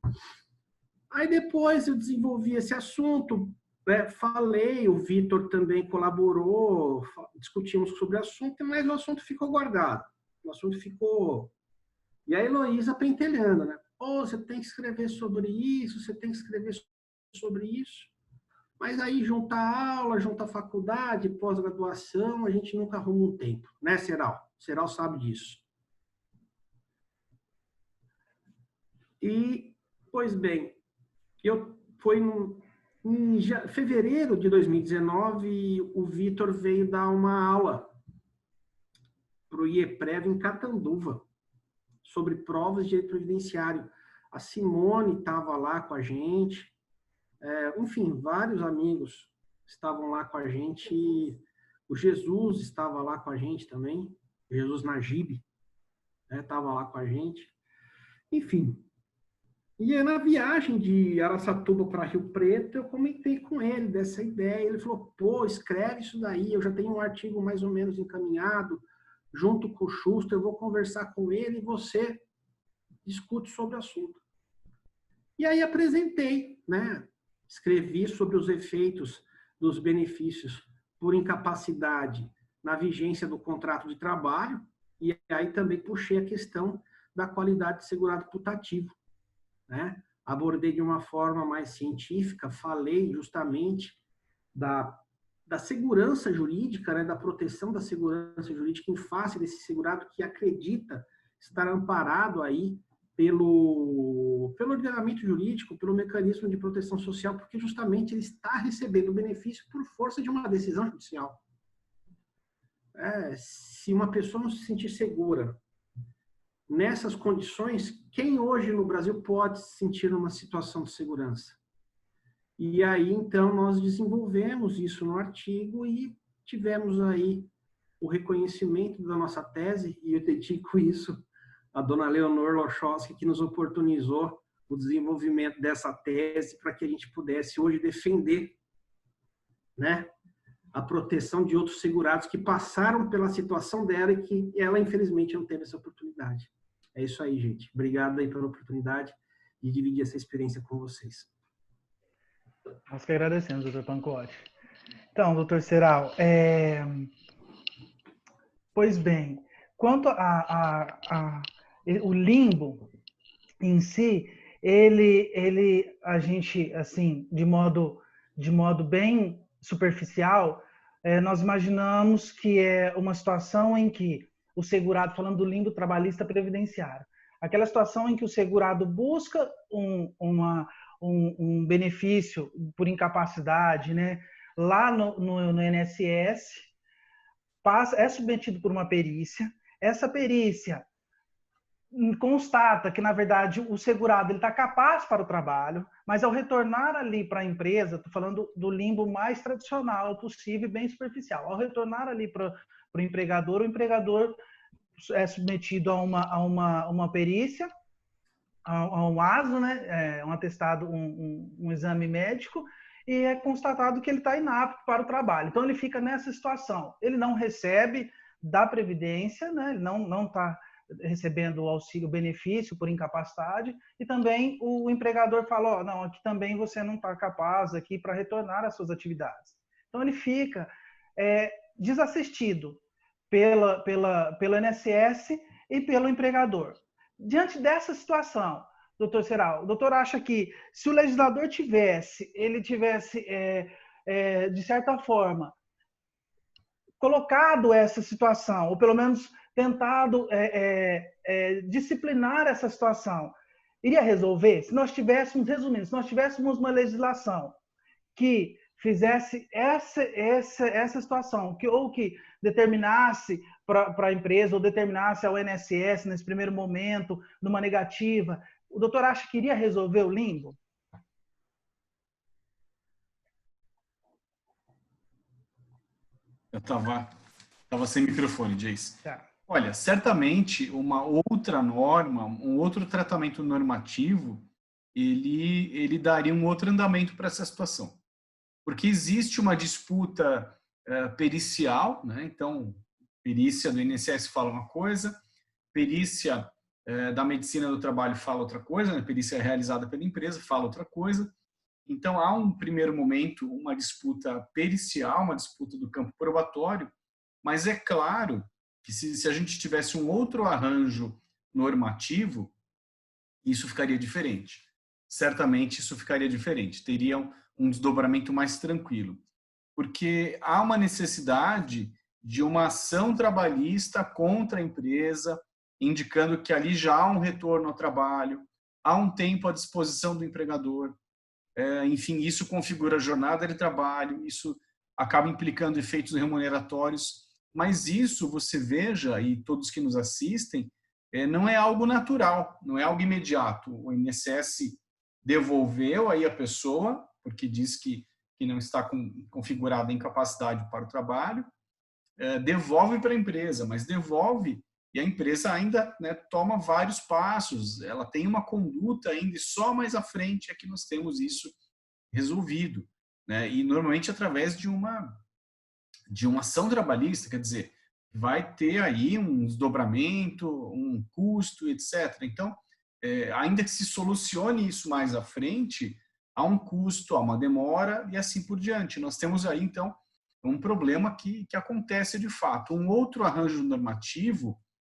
Aí depois eu desenvolvi esse assunto, né? Falei, o Vitor também colaborou, discutimos sobre o assunto, mas o assunto ficou guardado. O assunto ficou... E a Heloísa pentelhando, né? Você tem que escrever sobre isso, você tem que escrever sobre isso. Mas aí junta aula, junta faculdade, pós-graduação, a gente nunca arruma um tempo, né, Seral? Seral sabe disso. E, pois bem, foi em fevereiro de 2019, o Vitor veio dar uma aula para o IEPREV em Catanduva, sobre provas de direito previdenciário. A Simone estava lá com a gente, enfim, vários amigos estavam lá com a gente, o Jesus estava lá com a gente também, Jesus Najib, estava lá com a gente, enfim. E na viagem de Araçatuba para Rio Preto, eu comentei com ele dessa ideia, ele falou: escreve isso daí, eu já tenho um artigo mais ou menos encaminhado, junto com o Schuster, eu vou conversar com ele e você discute sobre o assunto. E aí apresentei, né? Escrevi sobre os efeitos dos benefícios por incapacidade na vigência do contrato de trabalho, e aí também puxei a questão da qualidade de segurado putativo, né? Abordei de uma forma mais científica, falei justamente da segurança jurídica, né? Da proteção da segurança jurídica em face desse segurado que acredita estar amparado aí pelo ordenamento jurídico, pelo mecanismo de proteção social, porque justamente ele está recebendo benefício por força de uma decisão judicial. Se uma pessoa não se sentir segura nessas condições, quem hoje no Brasil pode se sentir numa situação de segurança? E aí, então, nós desenvolvemos isso no artigo e tivemos aí o reconhecimento da nossa tese, e eu dedico isso a dona Leonor Lochowski, que nos oportunizou o desenvolvimento dessa tese para que a gente pudesse hoje defender, né, a proteção de outros segurados que passaram pela situação dela e que ela, infelizmente, não teve essa oportunidade. É isso aí, gente. Obrigado aí pela oportunidade de dividir essa experiência com vocês. Nós que agradecemos, doutor Pancotti. Então, doutor Seral, pois bem, quanto o limbo em si, a gente, assim, de modo bem superficial, nós imaginamos que é uma situação em que o segurado, falando do limbo trabalhista previdenciário, aquela situação em que o segurado busca um benefício por incapacidade, né, lá no INSS, é submetido por uma perícia, essa perícia constata que, na verdade, o segurado está capaz para o trabalho, mas ao retornar ali para a empresa, estou falando do limbo mais tradicional possível, bem superficial, ao retornar ali para o empregador é submetido a uma perícia, a um ASO, né, um atestado, um exame médico, e é constatado que ele está inapto para o trabalho. Então, ele fica nessa situação. Ele não recebe da Previdência, né, ele não está recebendo o auxílio, benefício por incapacidade, e também o empregador fala, não, aqui também você não está capaz aqui para retornar às suas atividades. Então ele fica desassistido pelo INSS e pelo empregador. Diante dessa situação, doutor Serral, o doutor acha que se o legislador tivesse, de certa forma, colocado essa situação, ou pelo menos tentado disciplinar essa situação, iria resolver? Se nós tivéssemos, resumindo, se nós tivéssemos uma legislação que fizesse essa situação, ou que determinasse para a empresa, ou determinasse ao INSS, nesse primeiro momento, numa negativa, o doutor acha que iria resolver o limbo? Eu estava sem microfone, Jace. Tá. Olha, certamente uma outra norma, um outro tratamento normativo, ele daria um outro andamento para essa situação. Porque existe uma disputa pericial, né? Então, perícia do INSS fala uma coisa, perícia da medicina do trabalho fala outra coisa, né? Perícia realizada pela empresa fala outra coisa. Então, há um primeiro momento, uma disputa pericial, uma disputa do campo probatório, mas é claro que se a gente tivesse um outro arranjo normativo, isso ficaria diferente. Certamente isso ficaria diferente, teria um desdobramento mais tranquilo. Porque há uma necessidade de uma ação trabalhista contra a empresa, indicando que ali já há um retorno ao trabalho, há um tempo à disposição do empregador. Enfim, isso configura a jornada de trabalho, isso acaba implicando efeitos remuneratórios, mas isso, você veja, e todos que nos assistem, não é algo natural, não é algo imediato. O INSS devolveu aí a pessoa, porque diz que não está configurada a incapacidade para o trabalho, devolve para a empresa, mas devolve e a empresa ainda, né, toma vários passos, ela tem uma conduta ainda, e só mais à frente é que nós temos isso resolvido, né? E normalmente através de uma ação trabalhista, quer dizer, vai ter aí um desdobramento, um custo, etc. Então, ainda que se solucione isso mais à frente, há um custo, há uma demora e assim por diante. Nós temos aí, então, um problema que acontece de fato. Um outro arranjo normativo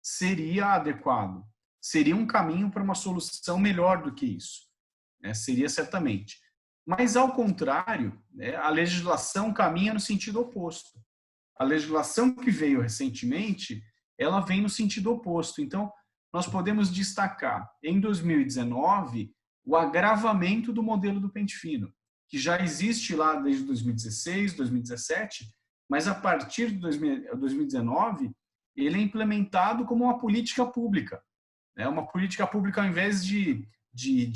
seria adequado, seria um caminho para uma solução melhor do que isso, né? Seria certamente. Mas, ao contrário, né, a legislação caminha no sentido oposto. A legislação que veio recentemente, ela vem no sentido oposto. Então, nós podemos destacar, em 2019, o agravamento do modelo do pente fino, que já existe lá desde 2016, 2017, mas a partir de 2019, ele é implementado como uma política pública. Uma política pública, ao invés de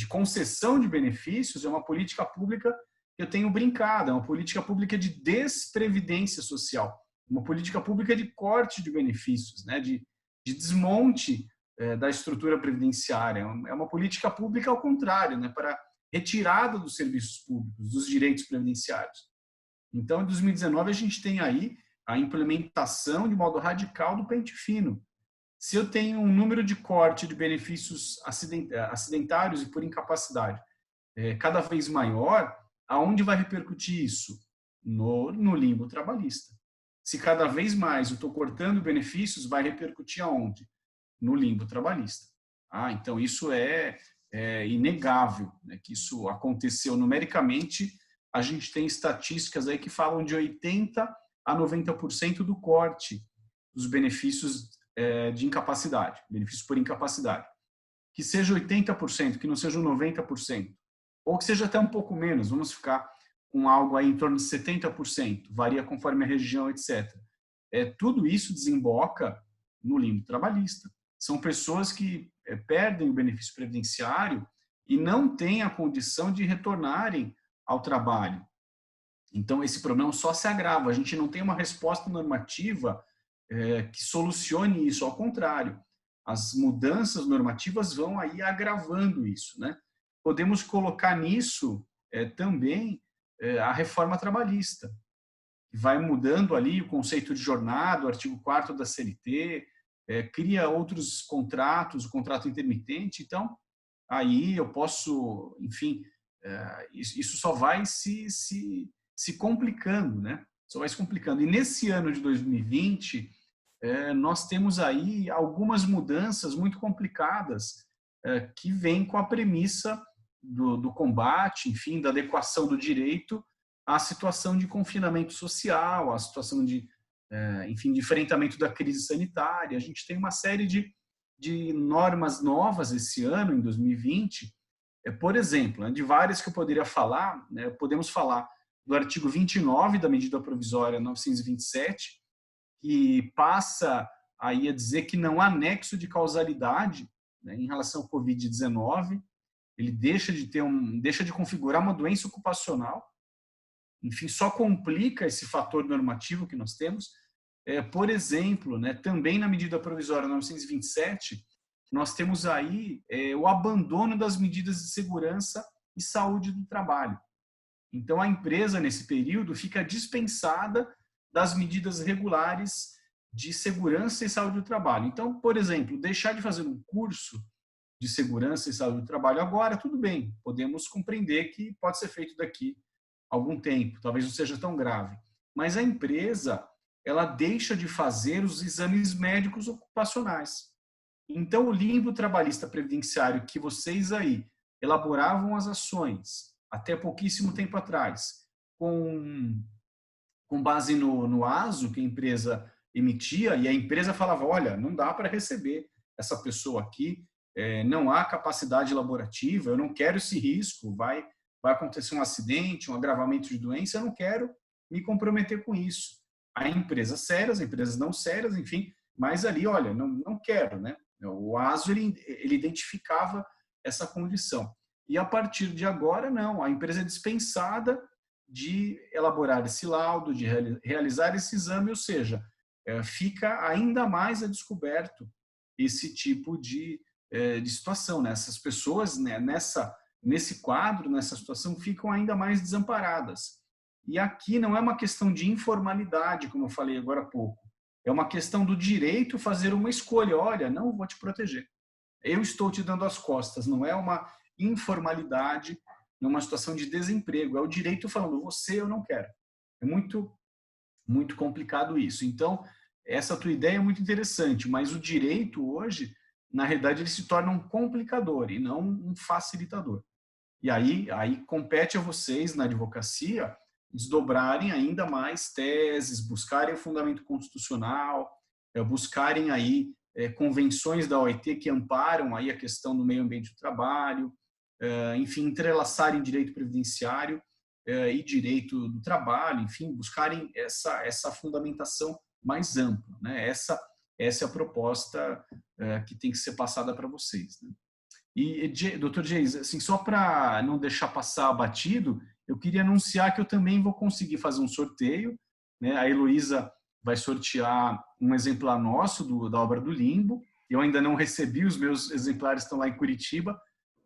concessão de benefícios, é uma política pública que eu tenho brincado, é uma política pública de desprevidência social, uma política pública de corte de benefícios, né? de desmonte da estrutura previdenciária. É uma política pública ao contrário, né? Para retirada dos serviços públicos, dos direitos previdenciários. Então, em 2019, a gente tem aí a implementação de modo radical do pente fino. Se eu tenho um número de corte de benefícios acidentários e por incapacidade cada vez maior, aonde vai repercutir isso? No limbo trabalhista. Se cada vez mais eu estou cortando benefícios, vai repercutir aonde? No limbo trabalhista. Então, isso é inegável, né, que isso aconteceu numericamente. A gente tem estatísticas aí que falam de 80% a 90% do corte dos benefícios de incapacidade, benefícios por incapacidade. Que seja 80%, que não seja 90%, ou que seja até um pouco menos, vamos ficar com algo aí em torno de 70%, varia conforme a região, etc. Tudo isso desemboca no limbo trabalhista. São pessoas que perdem o benefício previdenciário e não têm a condição de retornarem ao trabalho. Então, esse problema só se agrava. A gente não tem uma resposta normativa que solucione isso. Ao contrário, as mudanças normativas vão aí agravando isso, né? Podemos colocar nisso também a reforma trabalhista, que vai mudando ali o conceito de jornada, o artigo 4º da CLT, cria outros contratos, o contrato intermitente. Então, aí eu posso, enfim, isso só vai se complicando, né? Só vai se complicando. E nesse ano de 2020, nós temos aí algumas mudanças muito complicadas que vêm com a premissa do combate, enfim, da adequação do direito à situação de confinamento social, à situação enfim, de enfrentamento da crise sanitária. A gente tem uma série de normas novas esse ano, em 2020, por exemplo, de várias que eu poderia falar, né, podemos falar do artigo 29 da medida provisória 927, que passa aí a dizer que não há nexo de causalidade, né, em relação ao Covid-19, ele deixa de configurar uma doença ocupacional, enfim, só complica esse fator normativo que nós temos. Por exemplo, né, também na medida provisória 927, nós temos aí o abandono das medidas de segurança e saúde do trabalho. Então, a empresa, nesse período, fica dispensada das medidas regulares de segurança e saúde do trabalho. Então, por exemplo, deixar de fazer um curso de segurança e saúde do trabalho agora, tudo bem, podemos compreender que pode ser feito daqui a algum tempo, talvez não seja tão grave. Mas a empresa, ela deixa de fazer os exames médicos ocupacionais. Então, o limbo trabalhista previdenciário que vocês aí elaboravam as ações até pouquíssimo tempo atrás, com base no ASO que a empresa emitia, e a empresa falava, olha, não dá para receber essa pessoa aqui, não há capacidade laborativa, eu não quero esse risco, vai acontecer um acidente, um agravamento de doença, eu não quero me comprometer com isso. Há empresas sérias, empresas não sérias, enfim, mas ali, olha, não quero, né? O ASO, ele identificava essa condição. E a partir de agora, não, a empresa é dispensada de elaborar esse laudo, de realizar esse exame, ou seja, fica ainda mais a descoberto esse tipo de situação, né? Essas pessoas, né, nesse quadro, nessa situação, ficam ainda mais desamparadas. E aqui não é uma questão de informalidade, como eu falei agora há pouco, é uma questão do direito fazer uma escolha. Olha, não vou te proteger. Eu estou te dando as costas. Não é uma informalidade, não é uma situação de desemprego. É o direito falando, você eu não quero. É muito, muito complicado isso. Então, essa tua ideia é muito interessante, mas o direito hoje, na realidade, ele se torna um complicador e não um facilitador. E aí compete a vocês, na advocacia, desdobrarem ainda mais teses, buscarem o fundamento constitucional, buscarem aí convenções da OIT que amparam aí a questão do meio ambiente do trabalho, enfim, entrelaçarem direito previdenciário e direito do trabalho, enfim, buscarem essa fundamentação mais ampla, né? Essa é a proposta que tem que ser passada para vocês, né? E, Dr. Geis, assim, só para não deixar passar batido, eu queria anunciar que eu também vou conseguir fazer um sorteio, né? A Heloísa vai sortear um exemplar nosso da obra do Limbo. Eu ainda não recebi, os meus exemplares estão lá em Curitiba,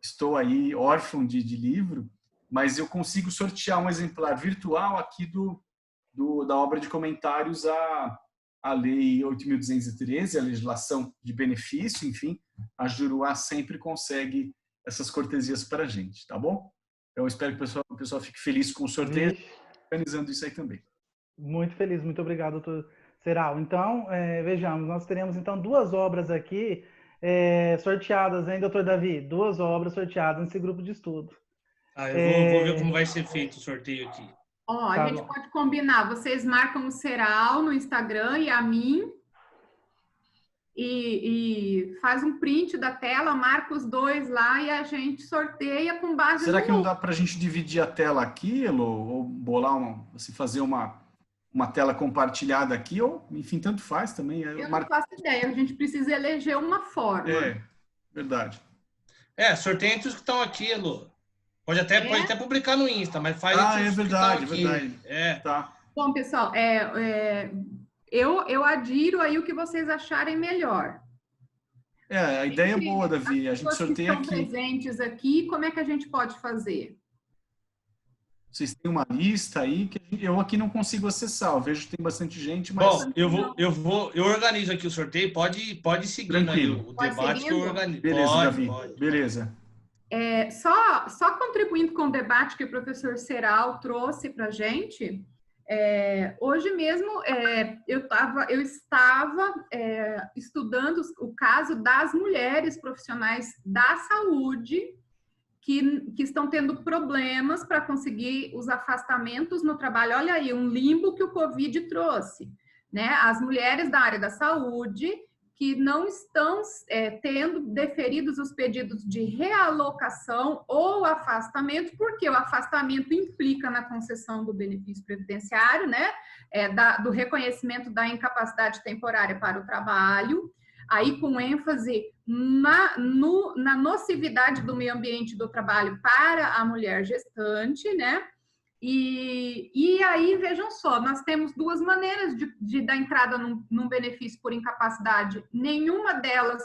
estou aí órfão de livro, mas eu consigo sortear um exemplar virtual aqui da obra de comentários à Lei 8.213, a legislação de benefício, enfim, a Juruá sempre consegue essas cortesias para a gente, tá bom? Eu espero que o pessoal fique feliz com o sorteio, organizando isso aí também. Muito feliz, muito obrigado, doutor Ceral. Então, vejamos, nós teremos então 2 obras aqui sorteadas, hein, doutor Davi? 2 obras sorteadas nesse grupo de estudo. Eu vou ver como vai ser feito o sorteio aqui. A gente pode combinar, vocês marcam o Ceral no Instagram e a mim, e faz um print da tela, marca os 2 lá e a gente sorteia com base Será que não dá para a gente dividir a tela aqui, Elo? Ou bolar fazer uma tela compartilhada aqui, ou, enfim, tanto faz também. Eu não faço ideia, a gente precisa eleger uma forma. Verdade. Sorteio entre os que estão aqui, Elo. Pode até publicar no Insta, mas faz entre os verdade, que estão aqui. verdade. Tá. Bom, pessoal, eu adiro aí o que vocês acharem melhor. A ideia é boa, Davi. A gente sorteia aqui. Estão presentes aqui, como é que a gente pode fazer? Vocês têm uma lista aí que eu aqui não consigo acessar. Eu vejo que tem bastante gente, mas... Bom, eu organizo aqui o sorteio. Pode seguir aí Tranquilo. o debate que eu organizo. Beleza, Davi. Pode. Beleza. Só contribuindo com o debate que o professor Serral trouxe para a gente, hoje mesmo eu estava estudando o caso das mulheres profissionais da saúde que estão tendo problemas para conseguir os afastamentos no trabalho. Olha aí, um limbo que o Covid trouxe, né? As mulheres da área da saúde que não estão tendo deferidos os pedidos de realocação ou afastamento, porque o afastamento implica na concessão do benefício previdenciário, né? Do reconhecimento da incapacidade temporária para o trabalho, aí com ênfase na nocividade do meio ambiente do trabalho para a mulher gestante, né? E aí, vejam só, nós temos duas maneiras de dar entrada num benefício por incapacidade. Nenhuma delas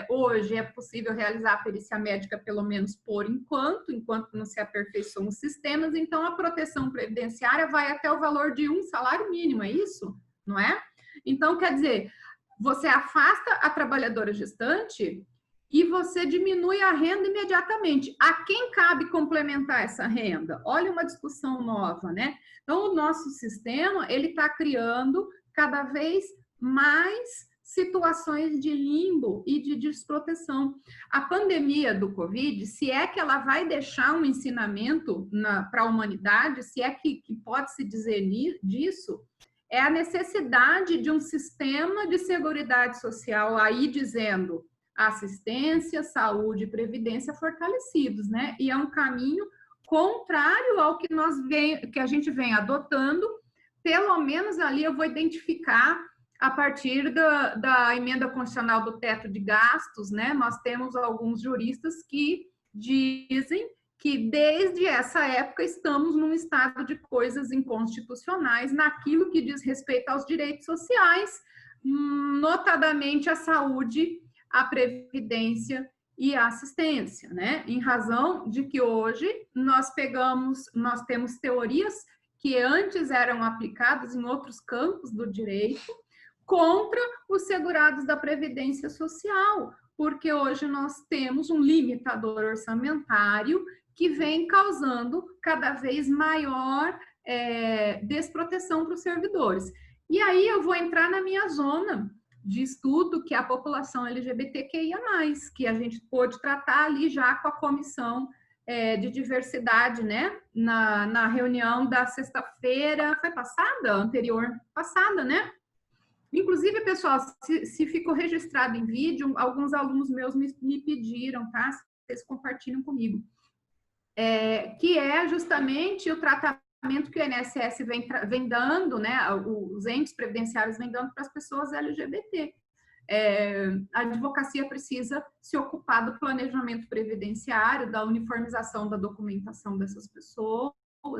hoje é possível realizar a perícia médica, pelo menos por enquanto não se aperfeiçoam os sistemas. Então, a proteção previdenciária vai até o valor de um salário mínimo, é isso? Não é? Então, quer dizer, você afasta a trabalhadora gestante e você diminui a renda imediatamente. A quem cabe complementar essa renda? Olha uma discussão nova, né? Então, o nosso sistema, ele está criando cada vez mais situações de limbo e de desproteção. A pandemia do Covid, se é que ela vai deixar um ensinamento para a humanidade, se é que pode-se dizer disso, é a necessidade de um sistema de seguridade social aí dizendo assistência, saúde e previdência fortalecidos, né? E é um caminho contrário ao que que a gente vem adotando. Pelo menos ali eu vou identificar a partir da emenda constitucional do teto de gastos, né? Nós temos alguns juristas que dizem que desde essa época estamos num estado de coisas inconstitucionais naquilo que diz respeito aos direitos sociais, notadamente a saúde, a previdência e a assistência, né? Em razão de que hoje nós temos teorias que antes eram aplicadas em outros campos do direito contra os segurados da previdência social, porque hoje nós temos um limitador orçamentário que vem causando cada vez maior desproteção para os servidores. E aí eu vou entrar na minha zona de estudo, que é a população LGBTQIA+, que a gente pôde tratar ali já com a comissão de diversidade, né? Na reunião da sexta-feira, foi passada, né? Inclusive, pessoal, se ficou registrado em vídeo, alguns alunos meus me pediram, tá? Vocês compartilham comigo. Que é justamente o tratamento que o INSS vem dando, né, os entes previdenciários vem dando para as pessoas LGBT. A advocacia precisa se ocupar do planejamento previdenciário, da uniformização da documentação dessas pessoas,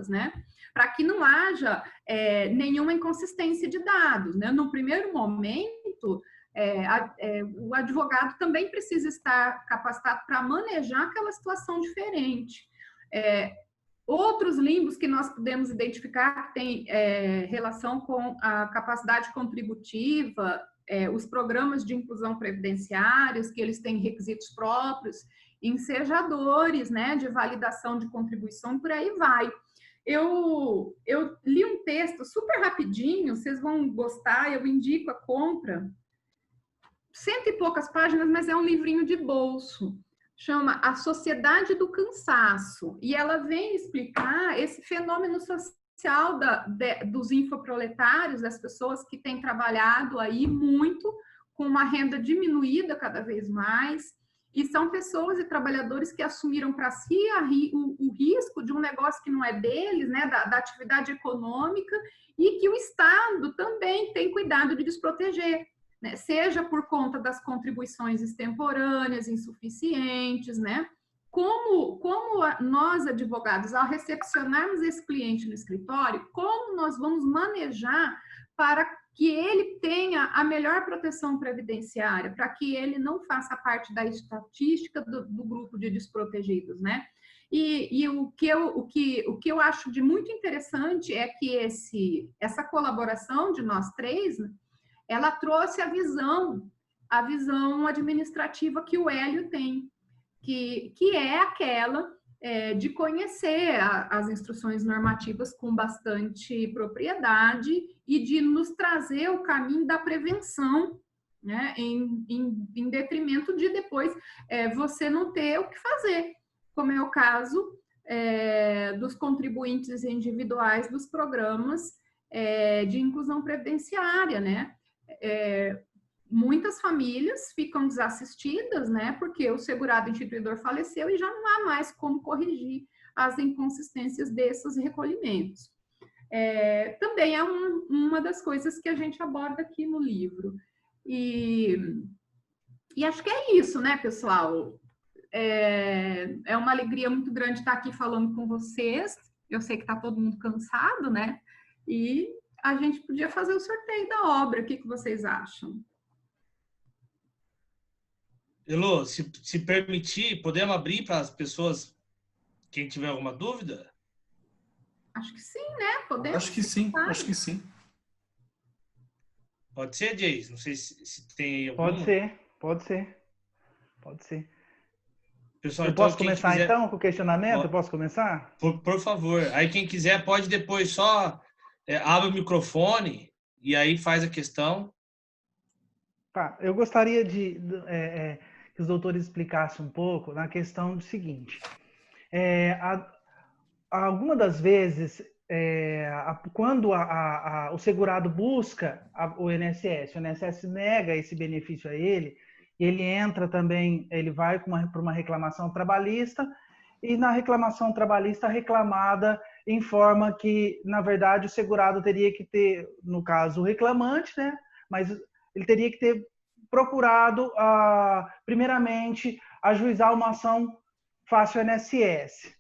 né, para que não haja nenhuma inconsistência de dados, né. No primeiro momento, o advogado também precisa estar capacitado para manejar aquela situação diferente. Outros limbos que nós podemos identificar que tem relação com a capacidade contributiva, os programas de inclusão previdenciários, que eles têm requisitos próprios, ensejadores, né, de validação de contribuição, por aí vai. Eu li um texto super rapidinho, vocês vão gostar, eu indico a compra. 100 e poucas páginas, mas é um livrinho de bolso. Chama A Sociedade do Cansaço, e ela vem explicar esse fenômeno social dos infoproletários, das pessoas que têm trabalhado aí muito, com uma renda diminuída cada vez mais, e são pessoas e trabalhadores que assumiram para si o risco de um negócio que não é deles, né, da atividade econômica, e que o Estado também tem cuidado de desproteger, né, seja por conta das contribuições extemporâneas, insuficientes, né? Como nós, advogados, ao recepcionarmos esse cliente no escritório, como nós vamos manejar para que ele tenha a melhor proteção previdenciária, para que ele não faça parte da estatística do grupo de desprotegidos, né? E o que eu acho de muito interessante é que essa colaboração de nós três, ela trouxe a visão administrativa que o Hélio tem, que é aquela de conhecer as instruções normativas com bastante propriedade e de nos trazer o caminho da prevenção, né, em detrimento de depois você não ter o que fazer, como é o caso dos contribuintes individuais dos programas de inclusão previdenciária, né? Muitas famílias ficam desassistidas, né? Porque o segurado instituidor faleceu e já não há mais como corrigir as inconsistências desses recolhimentos. Também é uma das coisas que a gente aborda aqui no livro. E acho que é isso, né, pessoal? É uma alegria muito grande estar aqui falando com vocês. Eu sei que está todo mundo cansado, né? E a gente podia fazer o sorteio da obra. O que vocês acham? Elô, se permitir, podemos abrir para as pessoas, quem tiver alguma dúvida? Acho que sim, né? Podemos. Acho que sim, acho que sim. Pode ser, Jace? Não sei se tem aí alguma. Pode ser. Pessoal, eu então, posso começar quiser... então com o questionamento? Eu posso começar? Por favor. Aí quem quiser pode depois só abre o microfone e aí faz a questão. Tá, eu gostaria que os doutores explicassem um pouco na questão do seguinte. Algumas das vezes, quando o segurado busca o INSS nega esse benefício a ele, ele entra também, ele vai para uma reclamação trabalhista, e na reclamação trabalhista reclamada informa que, na verdade, o segurado teria que ter, no caso, o reclamante, né? Mas ele teria que ter procurado, primeiramente, ajuizar uma ação fácil INSS.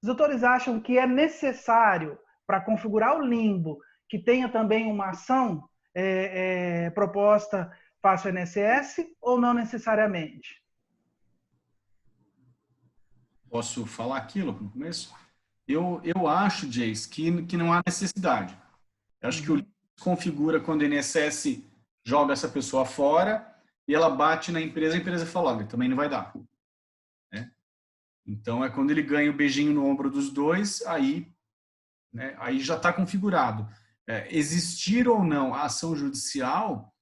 Os doutores acham que é necessário, para configurar o limbo, que tenha também uma ação proposta fácil INSS ou não necessariamente? Posso falar aquilo no começo? Eu acho, Jace, que não há necessidade. Eu acho que o limbo se configura quando o INSS joga essa pessoa fora e ela bate na empresa, a empresa fala, olha, também não vai dar. Então, é quando ele ganha o beijinho no ombro dos dois, aí já está configurado. Existir ou não a ação judicial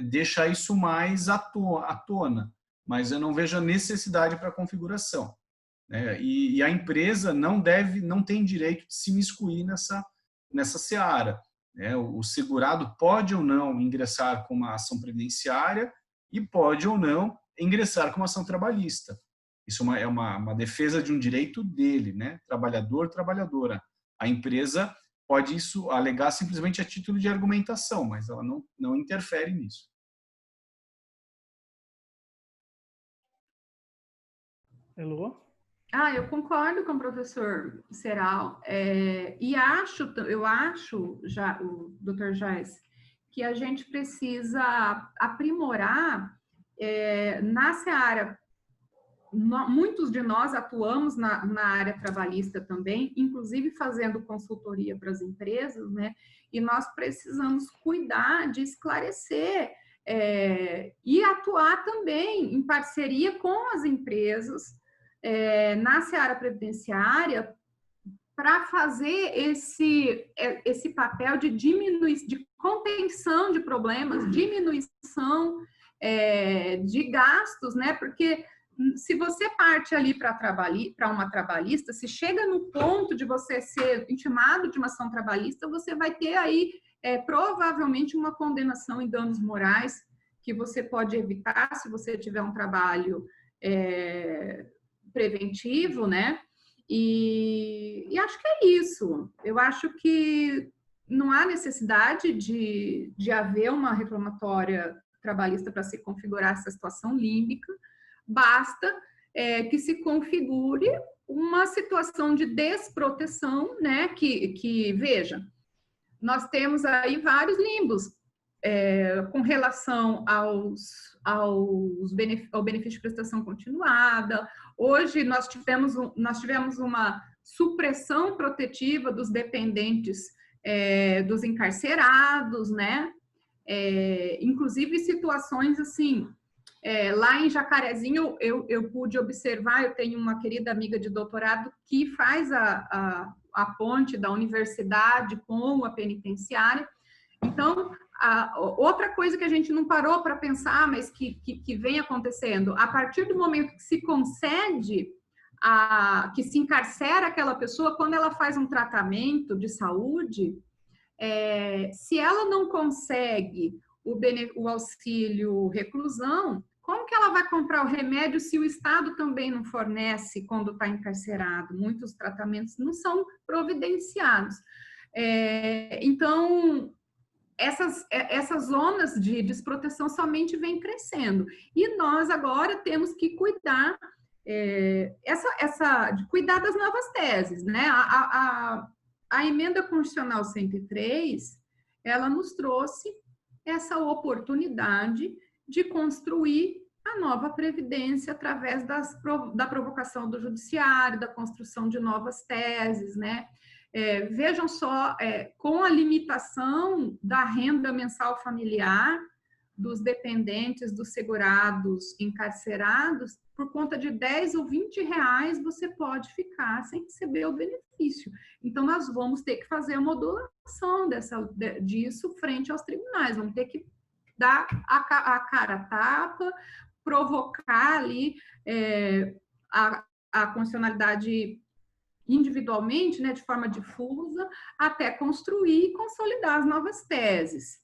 deixa isso mais à tona, mas eu não vejo a necessidade para a configuração. E a empresa não tem direito de se miscuir nessa seara. O segurado pode ou não ingressar com uma ação previdenciária e pode ou não ingressar com uma ação trabalhista. Isso é uma defesa de um direito dele, né? Trabalhador, trabalhadora. A empresa pode alegar simplesmente a título de argumentação, mas ela não interfere nisso. Elô? Eu concordo com o professor Serral. Eu acho, já, o Dr. Jace, que a gente precisa aprimorar na seara. Muitos de nós atuamos na área trabalhista também, inclusive fazendo consultoria para as empresas, né? E nós precisamos cuidar de esclarecer e atuar também em parceria com as empresas na seara previdenciária para fazer esse papel de de contenção de problemas, diminuição de gastos, né? Porque se você parte ali para uma trabalhista, se chega no ponto de você ser intimado de uma ação trabalhista, você vai ter aí provavelmente uma condenação em danos morais que você pode evitar se você tiver um trabalho preventivo, né? E acho que é isso. Eu acho que não há necessidade de haver uma reclamatória trabalhista para se configurar essa situação límbica. Basta que se configure uma situação de desproteção, né? Que veja, nós temos aí vários limbos. com relação ao benefício de prestação continuada. Hoje nós tivemos uma supressão protetiva dos dependentes dos encarcerados, né? Inclusive situações assim, lá em Jacarezinho eu pude observar, eu tenho uma querida amiga de doutorado que faz a ponte da universidade com a penitenciária. Então, outra coisa que a gente não parou para pensar, mas que vem acontecendo, a partir do momento que se concede, que se encarcera aquela pessoa, quando ela faz um tratamento de saúde, se ela não consegue o auxílio reclusão, como que ela vai comprar o remédio se o Estado também não fornece quando está encarcerado? Muitos tratamentos não são providenciados. Então, essas zonas de desproteção somente vêm crescendo. E nós agora temos que cuidar, de cuidar das novas teses, né? A emenda constitucional 103, ela nos trouxe essa oportunidade de construir a nova previdência através da provocação do judiciário, da construção de novas teses, né? Vejam só, com a limitação da renda mensal familiar dos dependentes, dos segurados encarcerados, por conta de 10 ou 20 reais você pode ficar sem receber o benefício. Então, nós vamos ter que fazer a modulação disso frente aos tribunais, vamos ter que dar a cara a tapa, provocar ali a constitucionalidade individualmente, né, de forma difusa, até construir e consolidar as novas teses.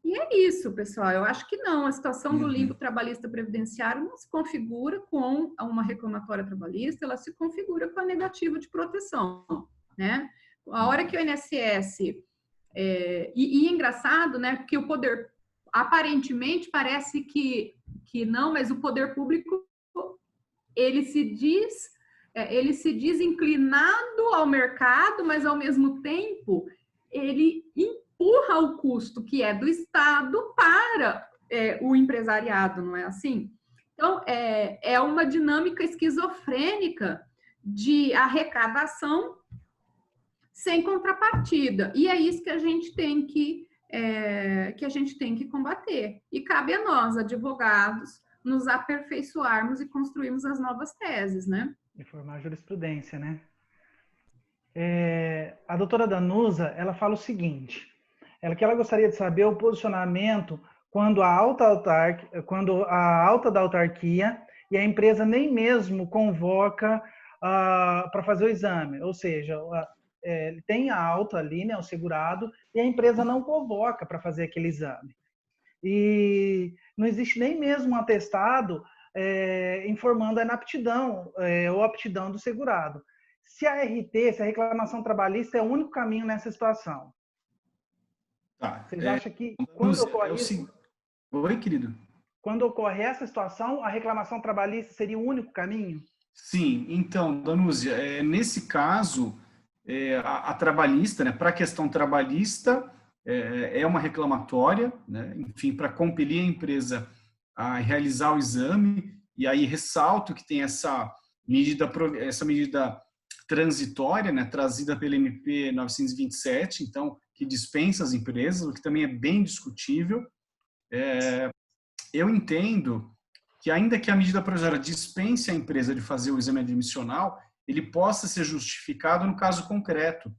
E é isso, pessoal. Eu acho que não. A situação do limbo trabalhista previdenciário não se configura com uma reclamatória trabalhista, ela se configura com a negativa de proteção, né? A hora que o INSS... E é engraçado, né? Porque o poder... Aparentemente, parece que não, mas o poder público, ele se diz inclinado ao mercado, mas, ao mesmo tempo, ele empurra o custo que é do Estado para o empresariado, não é assim? Então, é uma dinâmica esquizofrênica de arrecadação sem contrapartida. E é isso que a gente tem que combater. E cabe a nós, advogados, nos aperfeiçoarmos e construirmos as novas teses, né? E formar jurisprudência, né? A doutora Danusa, ela fala o seguinte, que ela gostaria de saber o posicionamento quando a alta da autarquia e a empresa nem mesmo convoca para fazer o exame, ou seja, tem a alta ali, né, o segurado, e a empresa não convoca para fazer aquele exame. E não existe nem mesmo um atestado informando a inaptidão ou aptidão do segurado. Se a reclamação trabalhista é o único caminho nessa situação. Tá. Vocês acham que quando ocorre isso... Oi, querido. Quando ocorre essa situação, a reclamação trabalhista seria o único caminho? Sim, então, Danúzia, nesse caso, a trabalhista, né, para a questão trabalhista, é uma reclamatória, né, enfim, para compelir a empresa a realizar o exame, e aí ressalto que tem essa medida transitória, né, trazida pela MP 927, então, que dispensa as empresas, o que também é bem discutível. Eu entendo que, ainda que a medida provisória dispense a empresa de fazer o exame admissional, ele possa ser justificado no caso concreto,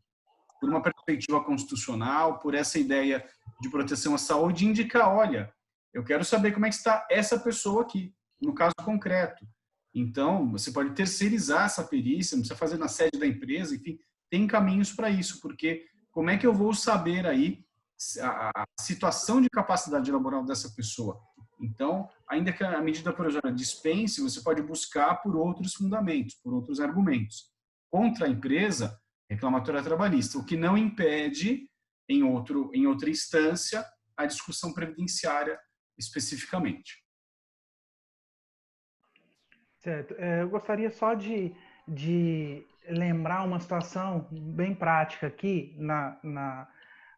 por uma perspectiva constitucional, por essa ideia de proteção à saúde, indicar, olha, eu quero saber como é que está essa pessoa aqui, no caso concreto. Então, você pode terceirizar essa perícia, não precisa fazer na sede da empresa, enfim, tem caminhos para isso, porque como é que eu vou saber aí a situação de capacidade laboral dessa pessoa? Então, ainda que a medida provisória dispense, você pode buscar por outros fundamentos, por outros argumentos. Contra a empresa, reclamatória trabalhista, o que não impede, em outra instância, a discussão previdenciária especificamente. Certo. Eu gostaria só de lembrar uma situação bem prática aqui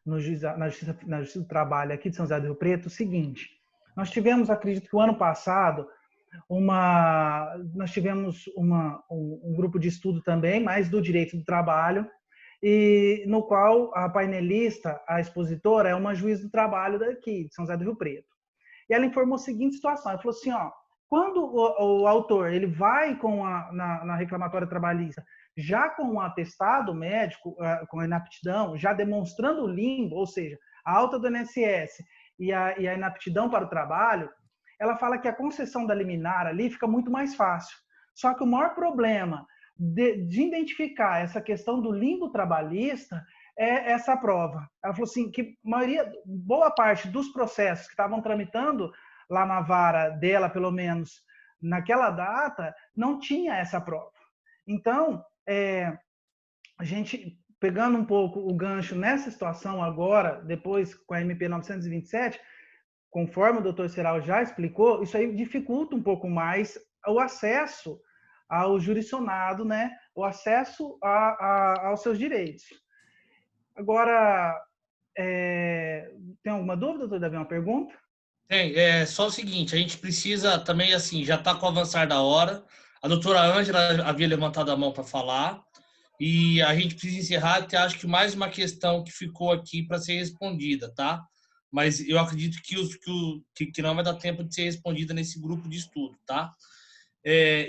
na Justiça do Trabalho aqui de São José do Rio Preto, o seguinte: nós tivemos, acredito que o ano passado, nós tivemos um grupo de estudo também, mais do direito do trabalho, e no qual a painelista, a expositora, é uma juíza do trabalho daqui, de São José do Rio Preto. E ela informou a seguinte situação: ela falou assim, quando o autor ele vai na reclamatória trabalhista já com um atestado médico, com a inaptidão, já demonstrando o limbo, ou seja, a alta do INSS e a inaptidão para o trabalho, ela fala que a concessão da liminar ali fica muito mais fácil. Só que o maior problema de identificar essa questão do limbo trabalhista é essa prova. Ela falou assim que boa parte dos processos que estavam tramitando lá na vara dela, pelo menos naquela data, não tinha essa prova. Então, a gente, pegando um pouco o gancho nessa situação agora, depois com a MP 927, conforme o doutor Serral já explicou, isso aí dificulta um pouco mais o acesso ao jurisdicionado, né? O acesso aos seus direitos. Agora, tem alguma dúvida, doutor Davi? Uma pergunta? Tem, só o seguinte, a gente precisa também, assim, já está com o avançar da hora, a doutora Ângela havia levantado a mão para falar, e a gente precisa encerrar, porque acho que mais uma questão que ficou aqui para ser respondida, tá? Mas eu acredito que não vai dar tempo de ser respondida nesse grupo de estudo, tá?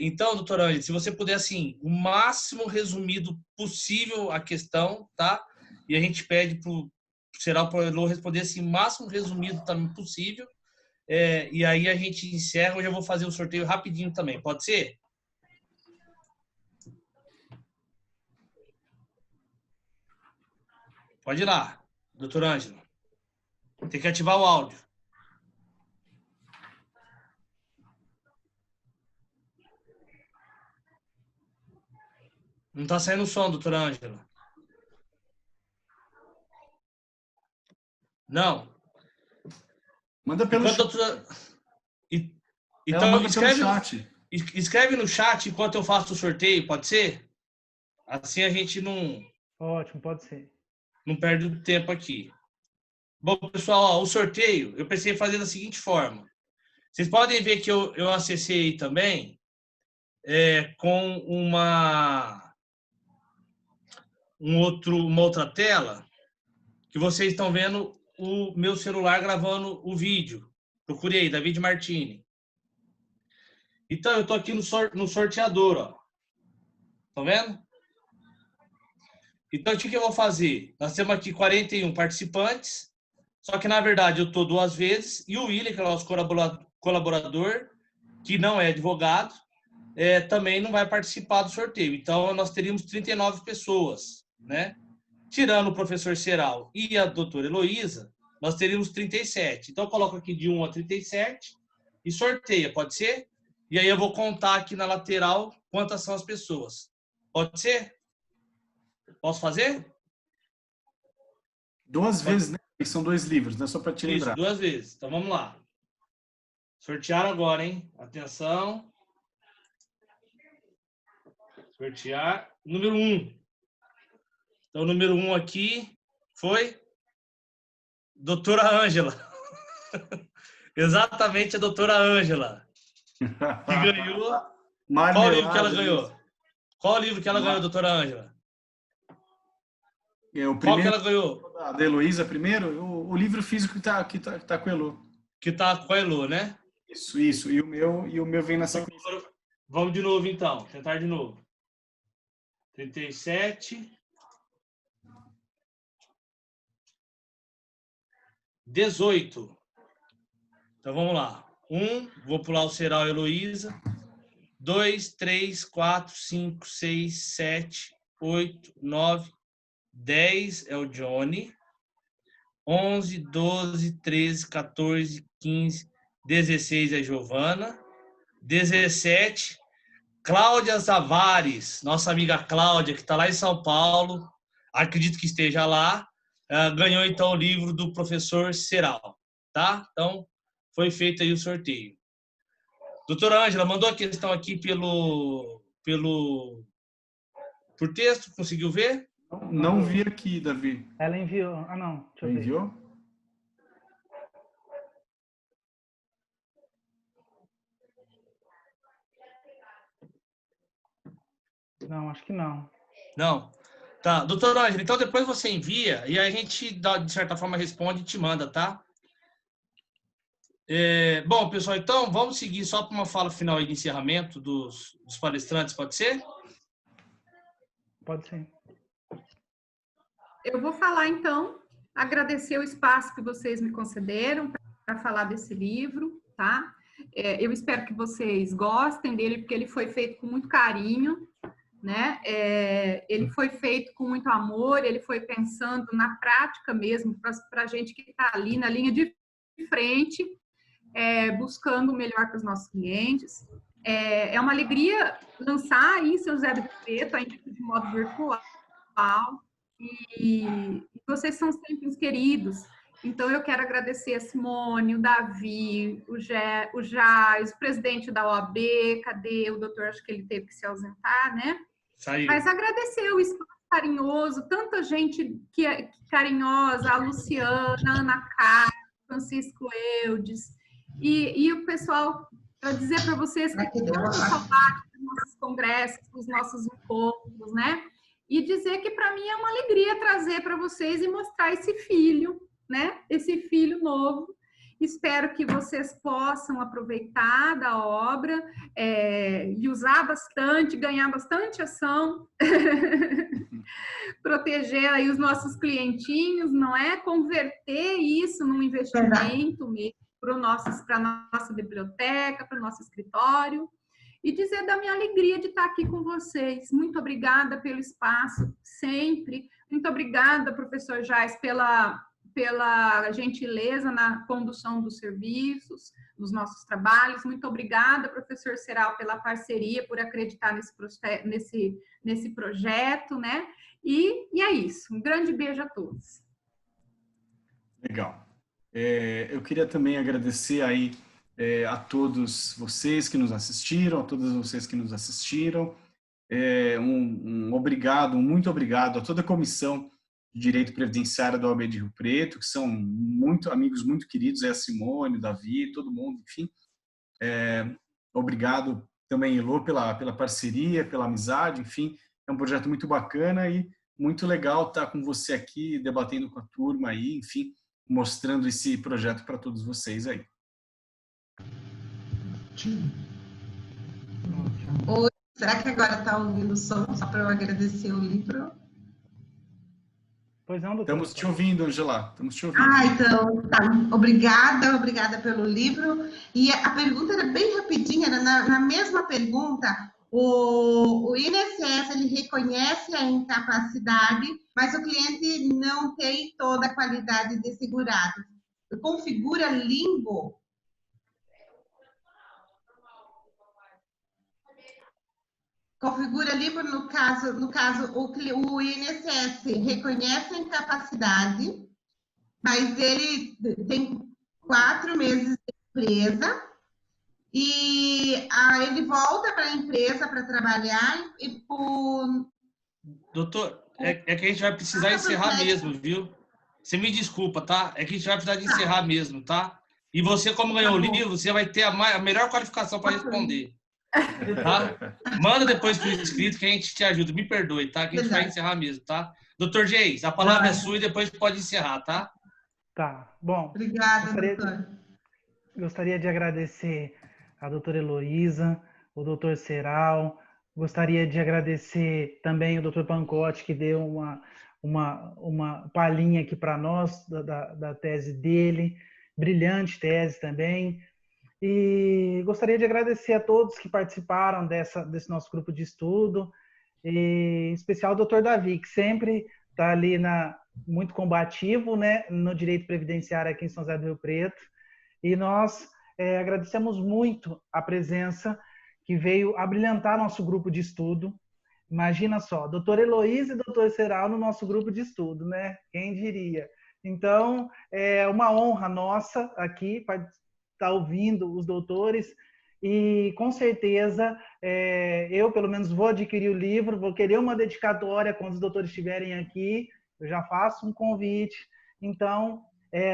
Então, doutora Ângela, se você puder, assim, o máximo resumido possível a questão, tá? E a gente pede para o Serral responder assim, o máximo resumido também possível. E aí a gente encerra. Eu já vou fazer o sorteio rapidinho também. Pode ser? Pode ir lá, doutora Ângela. Tem que ativar o áudio. Não está saindo o som, doutora Ângela. Não. Manda pelo chat. Doutora... Então, chat. Escreve no chat enquanto eu faço o sorteio, pode ser? Assim a gente não... Ótimo, pode ser. Não perde o tempo aqui. Bom, pessoal, o sorteio eu pensei em fazer da seguinte forma. Vocês podem ver que eu acessei também com uma outra tela, que vocês estão vendo o meu celular gravando o vídeo. Procurei aí, David Martini. Então, eu estou aqui no sorteador, ó. Estão vendo? Então, o que eu vou fazer? Nós temos aqui 41 participantes, só que, na verdade, eu estou 2 vezes, e o William, que é o nosso colaborador, que não é advogado, também não vai participar do sorteio. Então, nós teríamos 39 pessoas, né? Tirando o professor Serral e a doutora Heloísa, nós teríamos 37. Então, eu coloco aqui de 1 a 37 e sorteia, pode ser? E aí eu vou contar aqui na lateral quantas são as pessoas. Pode ser? Posso fazer? 2 vezes, né? São 2 livros, né? Só para te lembrar. Isso, 2 vezes. Então, vamos lá. Sortear agora, hein? Atenção. Sortear. Número 1. Então, o número 1 aqui foi doutora Ângela. Exatamente a doutora Ângela. Que ganhou. Qual livro que ela ganhou? Qual livro que ela ganhou, doutora Ângela? O primeiro, qual que ela ganhou? Da Heloísa primeiro? O livro físico que tá com a Elo. Que tá com a Elo, né? Isso. E o meu vem na sequência. Vamos de novo, então. Tentar de novo. 37. 18. Então, vamos lá. 1, vou pular o Serral e Heloísa. 2, 3, 4, 5, 6, 7, 8, 9, 10 é o Johnny. 11, 12, 13, 14, 15, 16 é a Giovana. 17, Cláudia Zavares, nossa amiga Cláudia, que está lá em São Paulo, acredito que esteja lá, ganhou então o livro do professor Serral, tá? Então, foi feito aí o sorteio. Doutora Ângela, mandou a questão aqui por texto, conseguiu ver? Não vi aqui, Davi. Ela enviou. Ah, não. Deixa eu ver. Enviou? Não, acho que não. Não. Tá, doutor Ângelo, então depois você envia e aí a gente, de certa forma, responde e te manda, tá? Bom, pessoal, então vamos seguir só para uma fala final aí de encerramento dos palestrantes, pode ser? Pode ser. Eu vou falar, então, agradecer o espaço que vocês me concederam para falar desse livro, tá? Eu espero que vocês gostem dele, porque ele foi feito com muito carinho, né? Ele foi feito com muito amor, ele foi pensando na prática mesmo, para a gente que está ali na linha de frente, buscando o melhor para os nossos clientes. É uma alegria lançar aí em São José do Rio Preto, ainda de modo virtual, e vocês são sempre os queridos. Então, eu quero agradecer a Simone, o Davi, o Jais, o presidente da OAB, cadê o doutor? Acho que ele teve que se ausentar, né? Saiu. Mas agradecer o espaço carinhoso, tanta gente que é carinhosa, a Luciana, a Ana Cássia, Francisco Eudes, e o pessoal, para dizer para vocês que tanto saudade dos nossos congressos, dos nossos encontros, né? E dizer que para mim é uma alegria trazer para vocês e mostrar esse filho, né? Esse filho novo. Espero que vocês possam aproveitar da obra e usar bastante, ganhar bastante ação, proteger aí os nossos clientinhos, não é? Converter isso num investimento mesmo para a nossa biblioteca, para o nosso escritório. E dizer da minha alegria de estar aqui com vocês. Muito obrigada pelo espaço, sempre. Muito obrigada, professor Jais, pela gentileza na condução dos serviços, dos nossos trabalhos. Muito obrigada, professor Serral, pela parceria, por acreditar nesse projeto, né? E é isso. Um grande beijo a todos. Legal. Eu queria também agradecer aí a todos vocês que nos assistiram, a todas vocês que nos assistiram. Obrigado, muito obrigado a toda a comissão de Direito Previdenciário da OAB de Rio Preto, que são amigos muito queridos, a Simone, o Davi, todo mundo, enfim. Obrigado também, Elô, pela parceria, pela amizade, enfim. É um projeto muito bacana e muito legal estar com você aqui, debatendo com a turma aí, enfim, mostrando esse projeto para todos vocês aí. Oi, será que agora está ouvindo o som, só para eu agradecer o livro? Pois não, doutor. Estamos te ouvindo, Angela, estamos te ouvindo. Então, tá. Obrigada pelo livro. E a pergunta era bem rapidinha, era na mesma pergunta, o INSS, ele reconhece a incapacidade, mas o cliente não tem toda a qualidade de segurado. Configura limbo? Configura limbo no caso o INSS reconhece a incapacidade, mas ele tem 4 meses de empresa e ele volta para a empresa para trabalhar e por... Doutor, é que a gente vai precisar encerrar mesmo, viu? Você me desculpa, tá? É que a gente vai precisar de encerrar mesmo, tá? E você, como ganhou o livro, você vai ter a melhor qualificação para responder. Tá? Manda depois por escrito que a gente te ajuda. Me perdoe, tá? Que a gente vai encerrar mesmo, tá? Doutor Geis, a palavra é sua e depois pode encerrar, tá? Tá. Bom, Obrigada, doutor. Gostaria de agradecer a doutora Heloísa, o doutor Serral, gostaria de agradecer também o doutor Pancotti, que deu uma palhinha aqui para nós da tese dele, brilhante tese também. E gostaria de agradecer a todos que participaram desse nosso grupo de estudo, e, em especial o doutor Davi, que sempre está ali muito combativo, né, no direito previdenciário aqui em São José do Rio Preto. E nós agradecemos muito a presença que veio abrilhantar nosso grupo de estudo. Imagina só, doutor Heloísa e doutor Serral no nosso grupo de estudo, né? Quem diria? Então, é uma honra nossa aqui para estar ouvindo os doutores E, com certeza, eu, pelo menos, vou adquirir o livro, vou querer uma dedicatória quando os doutores estiverem aqui, eu já faço um convite. Então,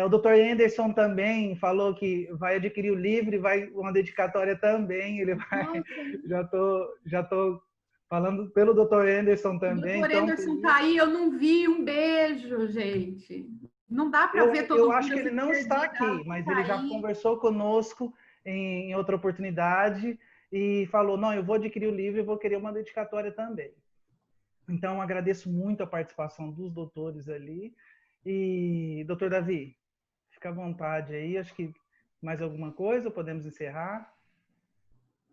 o doutor Anderson também falou que vai adquirir o livro e vai uma dedicatória também. Ele vai. Já tô falando pelo doutor Anderson também. O doutor Anderson está aí, eu não vi. Um beijo, gente. Não dá para ver todo mundo. Eu acho que ele não está aqui, mas ele já conversou conosco em outra oportunidade e falou, não, eu vou adquirir o livro e vou querer uma dedicatória também. Então, agradeço muito a participação dos doutores ali. E, doutor Davi, fica à vontade aí. Acho que mais alguma coisa, podemos encerrar?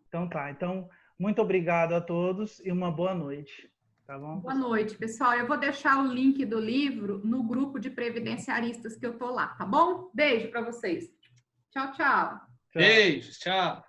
Então tá. Então, muito obrigado a todos e uma boa noite. Tá bom? Boa noite, pessoal. Eu vou deixar o link do livro no grupo de previdenciaristas que eu tô lá, tá bom? Beijo para vocês. Tchau, tchau. Beijos, tchau.